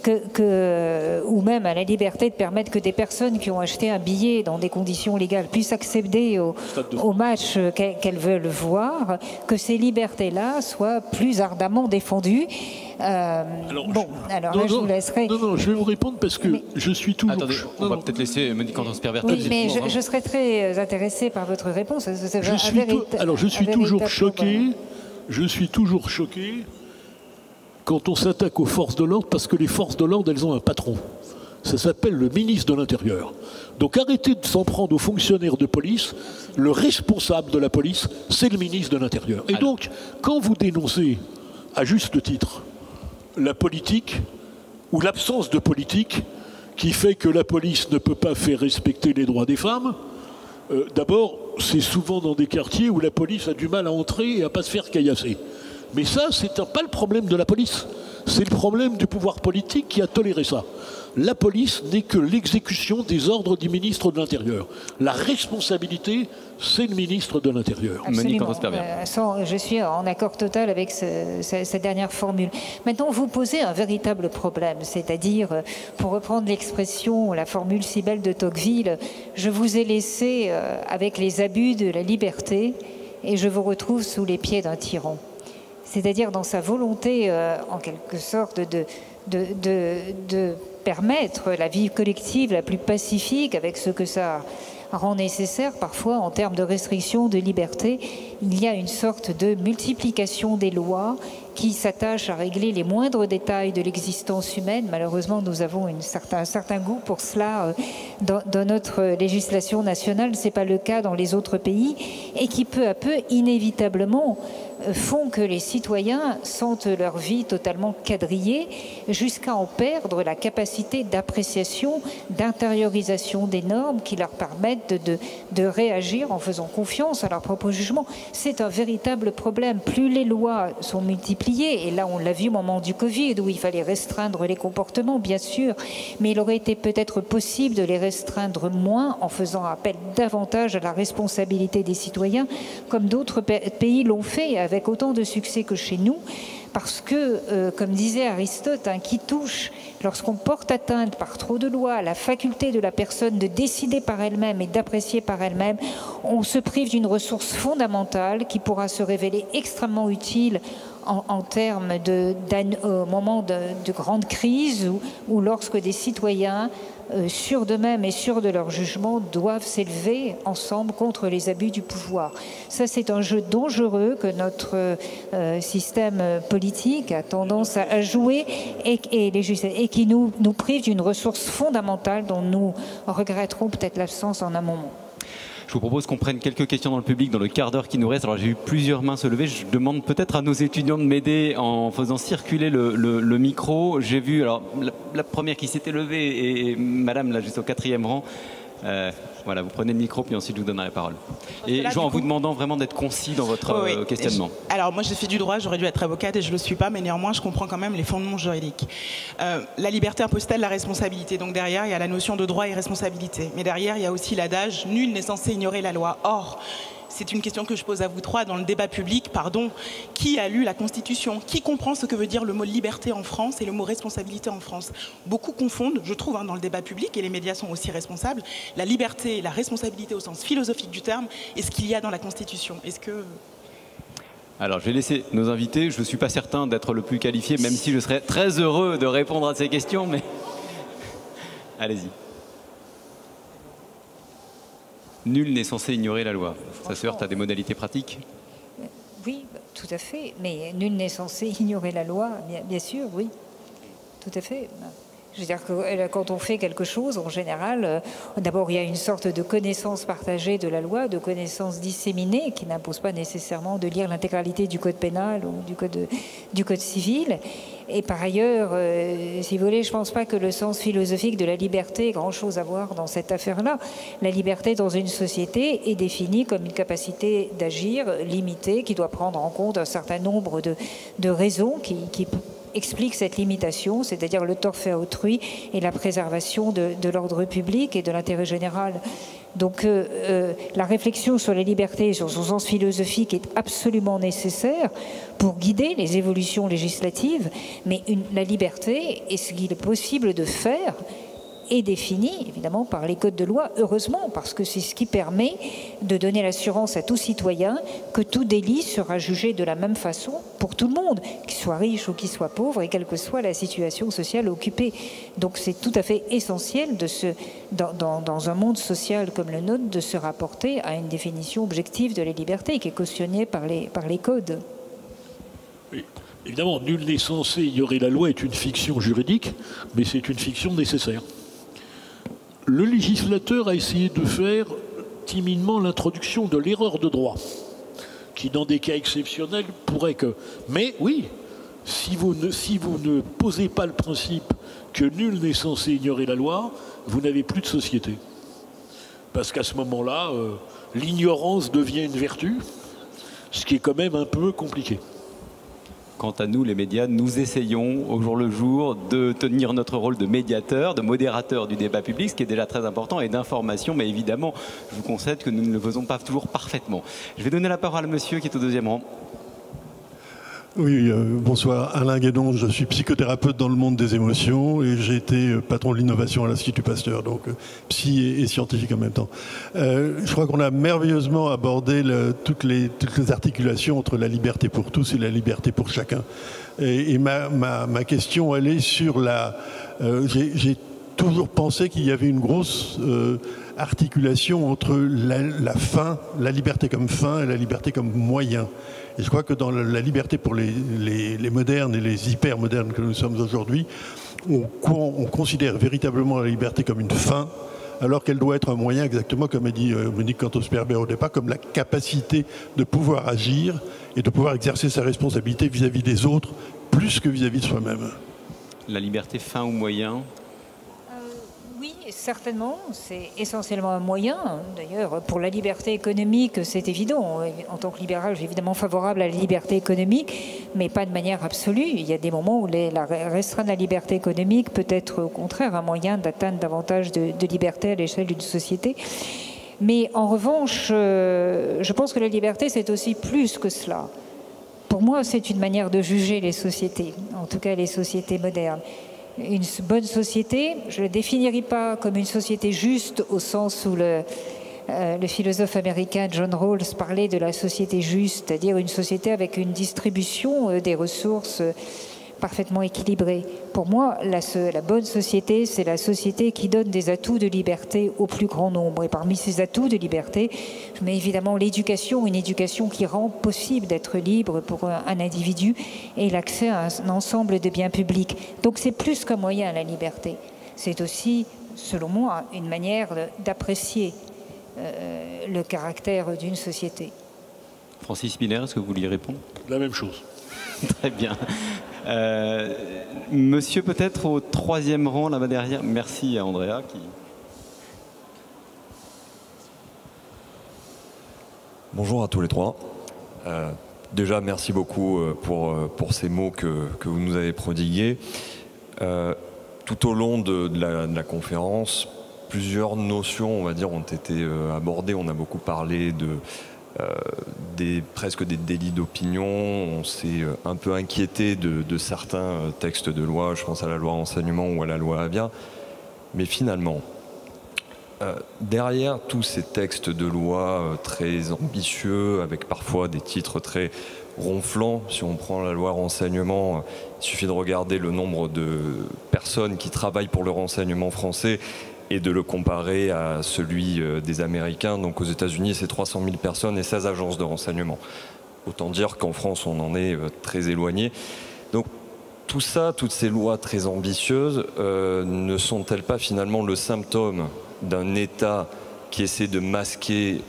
ou même à la liberté de permettre que des personnes qui ont acheté un billet dans des conditions légales puissent accéder au match qu'elles veulent voir, que ces libertés-là soient plus ardemment défendues. Je vous laisserai... Non, je vais vous répondre parce que je suis toujours... Attendez, on va peut-être laisser quand on se pervertit. Oui, mais je serais très intéressée par votre réponse. Je suis toujours choqué. Je suis toujours choqué quand on s'attaque aux forces de l'ordre, parce que les forces de l'ordre, elles ont un patron. Ça s'appelle le ministre de l'Intérieur. Donc arrêtez de s'en prendre aux fonctionnaires de police. Le responsable de la police, c'est le ministre de l'Intérieur. Et donc, quand vous dénoncez, à juste titre, la politique, ou l'absence de politique, qui fait que la police ne peut pas faire respecter les droits des femmes, d'abord, c'est souvent dans des quartiers où la police a du mal à entrer et à ne pas se faire caillasser. Mais ça, c'est pas le problème de la police. C'est le problème du pouvoir politique qui a toléré ça. La police n'est que l'exécution des ordres du ministre de l'Intérieur. La responsabilité, c'est le ministre de l'Intérieur. Absolument. Je suis en accord total avec cette dernière formule. Maintenant, vous posez un véritable problème, c'est-à-dire, pour reprendre l'expression, la formule si belle de Tocqueville, je vous ai laissé avec les abus de la liberté et je vous retrouve sous les pieds d'un tyran. C'est-à-dire dans sa volonté, en quelque sorte, de permettre la vie collective la plus pacifique avec ce que ça rend nécessaire parfois en termes de restriction de liberté. Il y a une sorte de multiplication des lois qui s'attachent à régler les moindres détails de l'existence humaine. Malheureusement, nous avons un certain goût pour cela dans notre législation nationale. Ce n'est pas le cas dans les autres pays et qui peu à peu, inévitablement, font que les citoyens sentent leur vie totalement quadrillée jusqu'à en perdre la capacité d'appréciation, d'intériorisation des normes qui leur permettent de réagir en faisant confiance à leur propre jugement. C'est un véritable problème. Plus les lois sont multipliées, et là on l'a vu au moment du Covid où il fallait restreindre les comportements, bien sûr, mais il aurait été peut-être possible de les restreindre moins en faisant appel davantage à la responsabilité des citoyens, comme d'autres pays l'ont fait avec autant de succès que chez nous, parce que, comme disait Aristote, qui touche, lorsqu'on porte atteinte par trop de lois à la faculté de la personne de décider par elle-même et d'apprécier par elle-même, on se prive d'une ressource fondamentale qui pourra se révéler extrêmement utile en termes au moment de grandes crises ou lorsque des citoyens sûrs d'eux-mêmes et sûrs de leur jugement doivent s'élever ensemble contre les abus du pouvoir. Ça, c'est un jeu dangereux que notre système politique a tendance à jouer et qui nous prive d'une ressource fondamentale dont nous regretterons peut-être l'absence en un moment. Je vous propose qu'on prenne quelques questions dans le public dans le quart d'heure qui nous reste. Alors j'ai eu plusieurs mains se lever. Je demande peut-être à nos étudiants de m'aider en faisant circuler le micro. J'ai vu alors la première qui s'était levée et madame là juste au 4e rang. Voilà, vous prenez le micro puis ensuite je vous donnerai la parole. Et là, en vous demandant vraiment d'être concis dans votre questionnement. Alors moi j'ai fait du droit, j'aurais dû être avocate et je ne le suis pas, mais néanmoins je comprends quand même les fondements juridiques. La liberté impose-t-elle la responsabilité? Donc derrière il y a la notion de droit et responsabilité. Mais derrière il y a aussi l'adage « nul n'est censé ignorer la loi ». Or, c'est une question que je pose à vous trois dans le débat public, pardon. Qui a lu la Constitution? Qui comprend ce que veut dire le mot liberté en France et le mot responsabilité en France? Beaucoup confondent, je trouve, dans le débat public, et les médias sont aussi responsables, la liberté et la responsabilité au sens philosophique du terme, et ce qu'il y a dans la Constitution. Est-ce que... Alors, je vais laisser nos invités. Je ne suis pas certain d'être le plus qualifié, même si je serais très heureux de répondre à ces questions, mais... Allez-y. Nul n'est censé ignorer la loi. Ça se heurte à des modalités pratiques? Oui, tout à fait. Mais nul n'est censé ignorer la loi, bien sûr, oui. Tout à fait. Je veux dire que quand on fait quelque chose, en général, d'abord il y a une sorte de connaissance partagée de la loi, de connaissance disséminée, qui n'impose pas nécessairement de lire l'intégralité du code pénal ou du code civil. Et par ailleurs, si vous voulez, je ne pense pas que le sens philosophique de la liberté ait grand-chose à voir dans cette affaire-là. La liberté dans une société est définie comme une capacité d'agir limitée qui doit prendre en compte un certain nombre de raisons qui expliquent cette limitation, c'est-à-dire le tort fait à autrui et la préservation de l'ordre public et de l'intérêt général. Donc la réflexion sur les libertés et sur son sens philosophique est absolument nécessaire pour guider les évolutions législatives, mais la liberté est ce qu'il est possible de faire est défini évidemment par les codes de loi, heureusement, parce que c'est ce qui permet de donner l'assurance à tout citoyen que tout délit sera jugé de la même façon pour tout le monde, qu'il soit riche ou qu'il soit pauvre et quelle que soit la situation sociale occupée. Donc c'est tout à fait essentiel dans un monde social comme le nôtre de se rapporter à une définition objective de la liberté qui est cautionnée par les codes. Oui. Évidemment, nul n'est censé ignorer la loi est une fiction juridique, mais c'est une fiction nécessaire. Le législateur a essayé de faire timidement l'introduction de l'erreur de droit, qui dans des cas exceptionnels pourrait que... Mais oui, si vous ne posez pas le principe que nul n'est censé ignorer la loi, vous n'avez plus de société. Parce qu'à ce moment-là, l'ignorance devient une vertu, ce qui est quand même un peu compliqué. quant à nous, les médias, nous essayons au jour le jour de tenir notre rôle de médiateur, de modérateur du débat public, ce qui est déjà très important, et d'information, mais évidemment, je vous concède que nous ne le faisons pas toujours parfaitement. Je vais donner la parole à monsieur qui est au deuxième rang. Oui, bonsoir. Alain Guédon, je suis psychothérapeute dans le monde des émotions et j'ai été patron de l'innovation à l'Institut Pasteur, donc psy et scientifique en même temps. Je crois qu'on a merveilleusement abordé toutes les articulations entre la liberté pour tous et la liberté pour chacun. Et ma question, elle est sur la... j'ai toujours pensé qu'il y avait une grosse articulation entre la fin, la liberté comme fin et la liberté comme moyen. Et je crois que dans la liberté pour les modernes et les hyper-modernes que nous sommes aujourd'hui, on considère véritablement la liberté comme une fin, alors qu'elle doit être un moyen, exactement comme a dit Monique Cantos-Sperber au départ, comme la capacité de pouvoir agir et de pouvoir exercer sa responsabilité vis-à-vis des autres, plus que vis-à-vis de soi-même. La liberté fin ou moyen ? Oui, certainement. C'est essentiellement un moyen. D'ailleurs, pour la liberté économique, c'est évident. En tant que libéral, je suis évidemment favorable à la liberté économique, mais pas de manière absolue. Il y a des moments où restreindre la liberté économique peut être au contraire un moyen d'atteindre davantage de liberté à l'échelle d'une société. Mais en revanche, je pense que la liberté, c'est aussi plus que cela. Pour moi, c'est une manière de juger les sociétés, en tout cas les sociétés modernes. Une bonne société, je ne la définirai pas comme une société juste au sens où le philosophe américain John Rawls parlait de la société juste, c'est-à-dire une société avec une distribution des ressources parfaitement équilibrée. Pour moi, la bonne société, c'est la société qui donne des atouts de liberté au plus grand nombre. Et parmi ces atouts de liberté, je mets évidemment l'éducation, une éducation qui rend possible d'être libre pour un individu et l'accès à un ensemble de biens publics. Donc c'est plus qu'un moyen, la liberté. C'est aussi, selon moi, une manière d'apprécier le caractère d'une société. Francis Spinner, est-ce que vous vouliez répondre ? La même chose. Très bien. Monsieur peut-être au troisième rang là-bas derrière. Merci à Andrea qui... Bonjour à tous les trois. Déjà merci beaucoup pour ces mots que vous nous avez prodigués. Tout au long de la conférence, plusieurs notions, on va dire, ont été abordées. On a beaucoup parlé presque des délits d'opinion. On s'est un peu inquiété de certains textes de loi, je pense à la loi renseignement ou à la loi Avia. Mais finalement, derrière tous ces textes de loi très ambitieux, avec parfois des titres très ronflants, si on prend la loi renseignement, il suffit de regarder le nombre de personnes qui travaillent pour le renseignement français et de le comparer à celui des Américains. Donc aux États-Unis, c'est 300 000 personnes et 16 agences de renseignement. Autant dire qu'en France, on en est très éloigné. Donc tout ça, toutes ces lois très ambitieuses, ne sont-elles pas finalement le symptôme d'un État qui essaie de masquer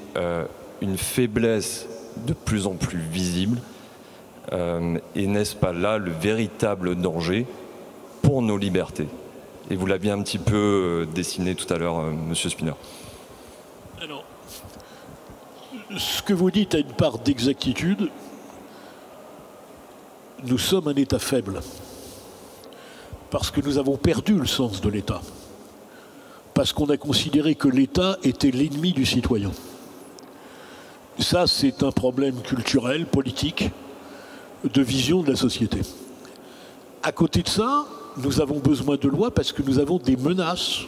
une faiblesse de plus en plus visible ? Et n'est-ce pas là le véritable danger pour nos libertés ? Et vous l'aviez un petit peu dessiné tout à l'heure, Monsieur Spinner. Alors, ce que vous dites a une part d'exactitude. Nous sommes un État faible. Parce que nous avons perdu le sens de l'État. Parce qu'on a considéré que l'État était l'ennemi du citoyen. Ça, c'est un problème culturel, politique, de vision de la société. À côté de ça, nous avons besoin de lois parce que nous avons des menaces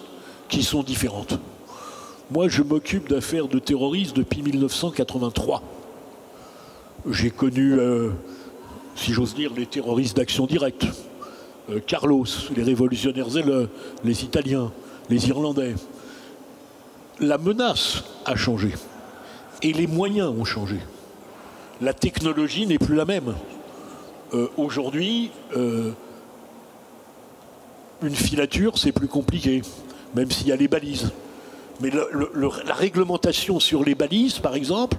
qui sont différentes. Moi, je m'occupe d'affaires de terrorisme depuis 1983. J'ai connu, si j'ose dire, les terroristes d'action directe. Carlos, les révolutionnaires zéleux, les Italiens, les Irlandais. La menace a changé. Et les moyens ont changé. La technologie n'est plus la même. Aujourd'hui, une filature, c'est plus compliqué, même s'il y a les balises. Mais la réglementation sur les balises, par exemple,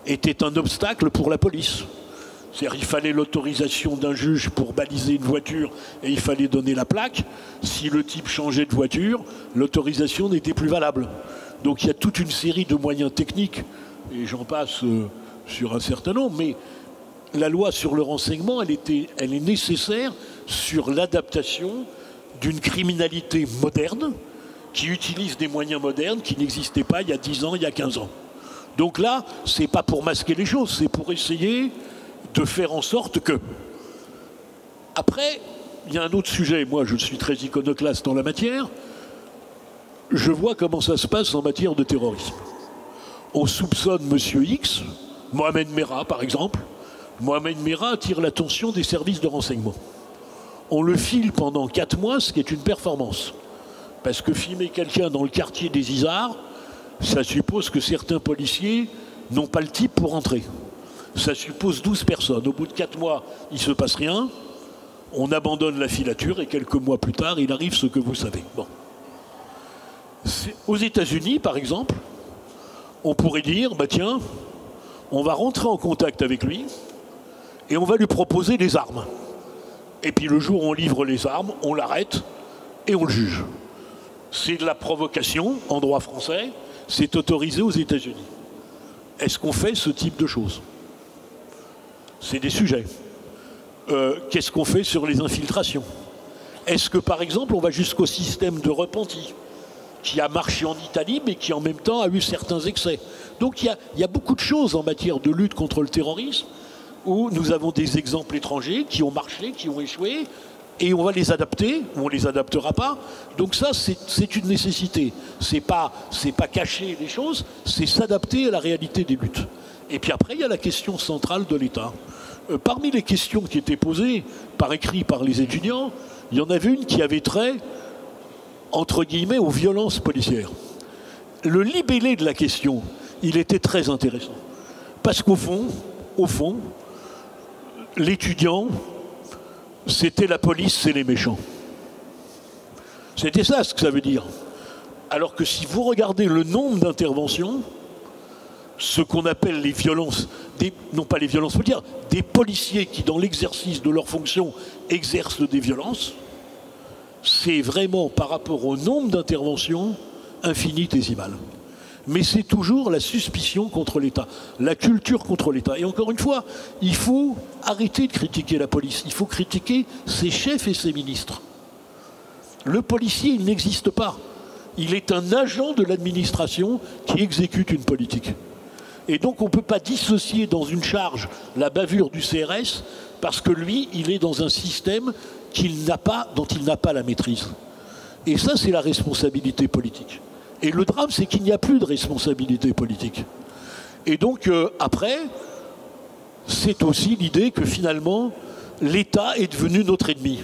était un obstacle pour la police. C'est-à-dire qu'il fallait l'autorisation d'un juge pour baliser une voiture et il fallait donner la plaque. Si le type changeait de voiture, l'autorisation n'était plus valable. Donc il y a toute une série de moyens techniques, et j'en passe sur un certain nombre, mais la loi sur le renseignement, elle est nécessaire sur l'adaptation d'une criminalité moderne qui utilise des moyens modernes qui n'existaient pas il y a 10 ans, il y a 15 ans. Donc là, ce n'est pas pour masquer les choses, c'est pour essayer de faire en sorte que... Après, il y a un autre sujet. Moi, je suis très iconoclaste dans la matière. Je vois comment ça se passe en matière de terrorisme. On soupçonne Monsieur X, Mohamed Merah par exemple. Mohamed Merah attire l'attention des services de renseignement. On le file pendant 4 mois, ce qui est une performance. Parce que filmer quelqu'un dans le quartier des Isards, ça suppose que certains policiers n'ont pas le type pour entrer. Ça suppose 12 personnes. Au bout de 4 mois, il ne se passe rien. On abandonne la filature et quelques mois plus tard, il arrive ce que vous savez. Bon. Aux États-Unis, par exemple, on pourrait dire, bah tiens, on va rentrer en contact avec lui et on va lui proposer des armes. Et puis le jour où on livre les armes, on l'arrête et on le juge. C'est de la provocation en droit français, c'est autorisé aux États-Unis. Est-ce qu'on fait ce type de choses? C'est des sujets. Qu'est-ce qu'on fait sur les infiltrations? Est-ce que, par exemple, on va jusqu'au système de repenti qui a marché en Italie, mais qui en même temps a eu certains excès? Donc il y a beaucoup de choses en matière de lutte contre le terrorisme où nous avons des exemples étrangers qui ont marché, qui ont échoué, et on va les adapter, ou on ne les adaptera pas. Donc ça, c'est une nécessité. C'est pas cacher les choses, c'est s'adapter à la réalité des luttes. Et puis après, il y a la question centrale de l'État. Parmi les questions qui étaient posées par écrit par les étudiants, il y en avait une qui avait trait, entre guillemets, aux violences policières. Le libellé de la question, il était très intéressant. Parce qu'au fond, l'étudiant, c'était la police, c'est les méchants. C'était ça ce que ça veut dire. Alors que si vous regardez le nombre d'interventions, ce qu'on appelle les violences, non pas les violences, faut dire, des policiers qui, dans l'exercice de leurs fonctions, exercent des violences, c'est vraiment, par rapport au nombre d'interventions, infinitésimal. Mais c'est toujours la suspicion contre l'État, la culture contre l'État. Et encore une fois, il faut arrêter de critiquer la police, il faut critiquer ses chefs et ses ministres. Le policier, il n'existe pas. Il est un agent de l'administration qui exécute une politique. Et donc on ne peut pas dissocier dans une charge la bavure du CRS parce que lui, il est dans un système dont il n'a pas la maîtrise. Et ça, c'est la responsabilité politique. Et le drame, c'est qu'il n'y a plus de responsabilité politique. Et donc, après, c'est aussi l'idée que finalement, l'État est devenu notre ennemi.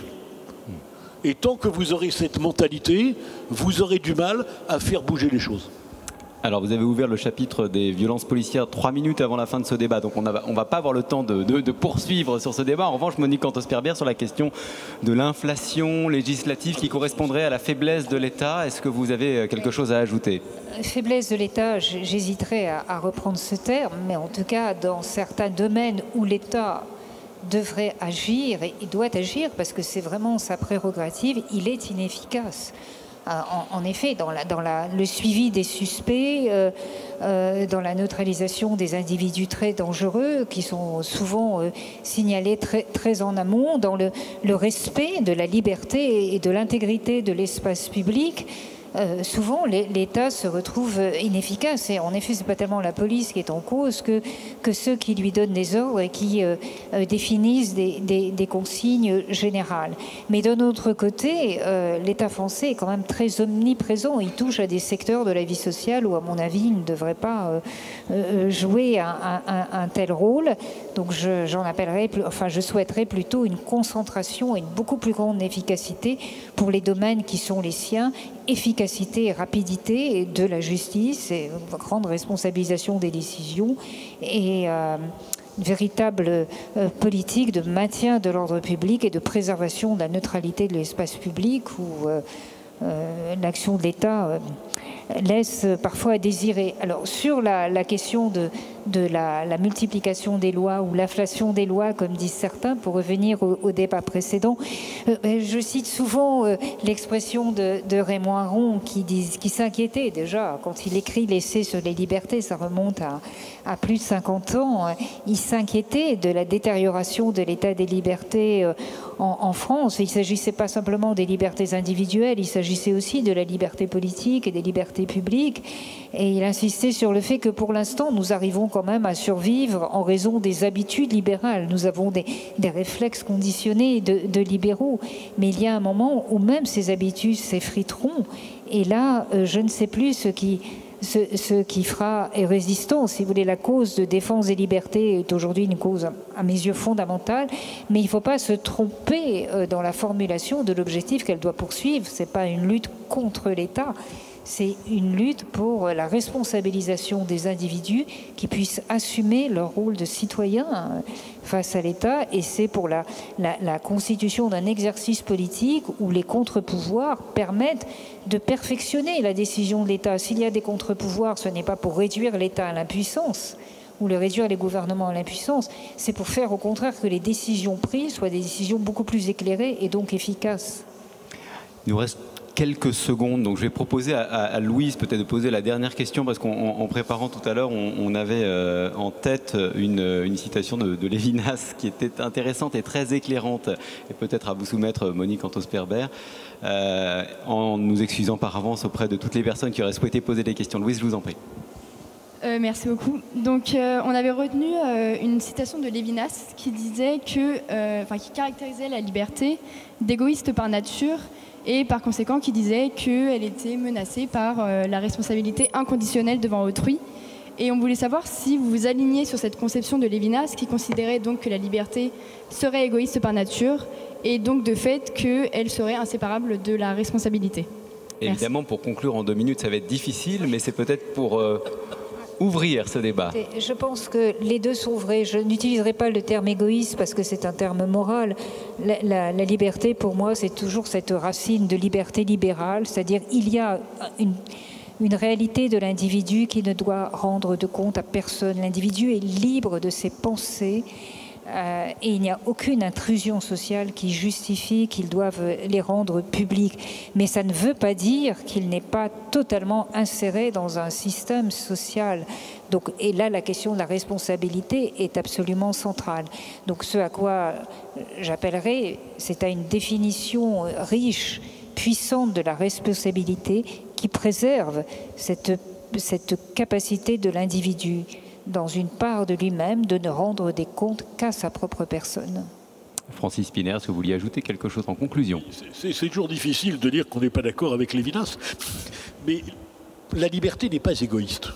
Et tant que vous aurez cette mentalité, vous aurez du mal à faire bouger les choses. Alors, vous avez ouvert le chapitre des violences policières 3 minutes avant la fin de ce débat, donc on ne va pas avoir le temps de poursuivre sur ce débat. En revanche, Monique Cantos-Perbière, sur la question de l'inflation législative qui correspondrait à la faiblesse de l'État, est-ce que vous avez quelque chose à ajouter? Faiblesse de l'État, j'hésiterais à reprendre ce terme, mais en tout cas, dans certains domaines où l'État devrait agir, et il doit agir parce que c'est vraiment sa prérogative, il est inefficace. En effet, dans le suivi des suspects, dans la neutralisation des individus très dangereux qui sont souvent signalés très en amont, dans le respect de la liberté et de l'intégrité de l'espace public, souvent l'État se retrouve inefficace. Et en effet, ce n'est pas tellement la police qui est en cause que ceux qui lui donnent des ordres et qui définissent des consignes générales. Mais d'un autre côté, l'État français est quand même très omniprésent. Il touche à des secteurs de la vie sociale où, à mon avis, il ne devrait pas jouer un tel rôle. Donc je souhaiterais plutôt une concentration et une beaucoup plus grande efficacité pour les domaines qui sont les siens, efficacité et rapidité de la justice, et une grande responsabilisation des décisions et une véritable politique de maintien de l'ordre public et de préservation de la neutralité de l'espace public où l'action de l'État laisse parfois à désirer. Alors sur la question de la multiplication des lois ou l'inflation des lois, comme disent certains, pour revenir au débat précédent. Je cite souvent l'expression de Raymond Aron qui s'inquiétait déjà quand il écrit l'essai sur les libertés, ça remonte à plus de 50 ans. Il s'inquiétait de la détérioration de l'état des libertés en France. Il ne s'agissait pas simplement des libertés individuelles, il s'agissait aussi de la liberté politique et des libertés publiques. Et il insistait sur le fait que pour l'instant, nous arrivons quand même à survivre en raison des habitudes libérales. Nous avons des réflexes conditionnés de libéraux. Mais il y a un moment où même ces habitudes s'effriteront. Et là, je ne sais plus ce qui fera résistance. Si vous voulez, la cause de défense des libertés est aujourd'hui une cause, à mes yeux, fondamentale. Mais il ne faut pas se tromper dans la formulation de l'objectif qu'elle doit poursuivre. Ce n'est pas une lutte contre l'État. C'est une lutte pour la responsabilisation des individus qui puissent assumer leur rôle de citoyen face à l'État, et c'est pour la constitution d'un exercice politique où les contre-pouvoirs permettent de perfectionner la décision de l'État. S'il y a des contre-pouvoirs, ce n'est pas pour réduire l'État à l'impuissance ou le réduire les gouvernements à l'impuissance, c'est pour faire au contraire que les décisions prises soient des décisions beaucoup plus éclairées et donc efficaces. Il nous reste quelques secondes, donc je vais proposer à Louise peut-être de poser la dernière question, parce qu'en préparant tout à l'heure, on avait en tête une citation de Lévinas qui était intéressante et très éclairante, et peut-être à vous soumettre, Monique Antos-Perber, en nous excusant par avance auprès de toutes les personnes qui auraient souhaité poser des questions. Louise, je vous en prie. Merci beaucoup. Donc, on avait retenu une citation de Lévinas qui disait qui caractérisait la liberté d'égoïste par nature, et par conséquent qui disait qu'elle était menacée par la responsabilité inconditionnelle devant autrui. Et on voulait savoir si vous vous aligniez sur cette conception de Lévinas qui considérait donc que la liberté serait égoïste par nature et donc de fait qu'elle serait inséparable de la responsabilité. Évidemment, pour conclure en 2 minutes, ça va être difficile, mais c'est peut-être pour ouvrir ce débat. Je pense que les deux sont vrais. Je n'utiliserai pas le terme égoïste parce que c'est un terme moral. La liberté, pour moi, c'est toujours cette racine de liberté libérale, c'est-à-dire il y a une réalité de l'individu qui ne doit rendre de compte à personne. L'individu est libre de ses pensées et il n'y a aucune intrusion sociale qui justifie qu'ils doivent les rendre publics. Mais ça ne veut pas dire qu'il n'est pas totalement inséré dans un système social. Donc, et là, la question de la responsabilité est absolument centrale. Donc ce à quoi j'appellerais, c'est à une définition riche, puissante de la responsabilité qui préserve cette capacité de l'individu dans une part de lui-même de ne rendre des comptes qu'à sa propre personne. Francis Spinner, est-ce que vous vouliez ajouter quelque chose en conclusion? C'est toujours difficile de dire qu'on n'est pas d'accord avec Lévinas, mais la liberté n'est pas égoïste.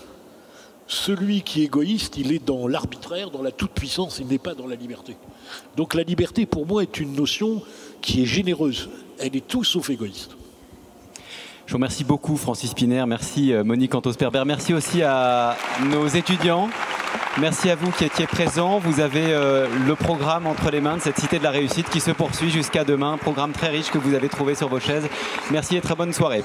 Celui qui est égoïste, il est dans l'arbitraire, dans la toute-puissance, il n'est pas dans la liberté. Donc la liberté, pour moi, est une notion qui est généreuse. Elle est tout sauf égoïste. Je vous remercie beaucoup, Francis Spinner. Merci, Monique Antos-Perber. Merci aussi à nos étudiants. Merci à vous qui étiez présents. Vous avez le programme entre les mains de cette Cité de la Réussite qui se poursuit jusqu'à demain. Programme très riche que vous avez trouvé sur vos chaises. Merci et très bonne soirée.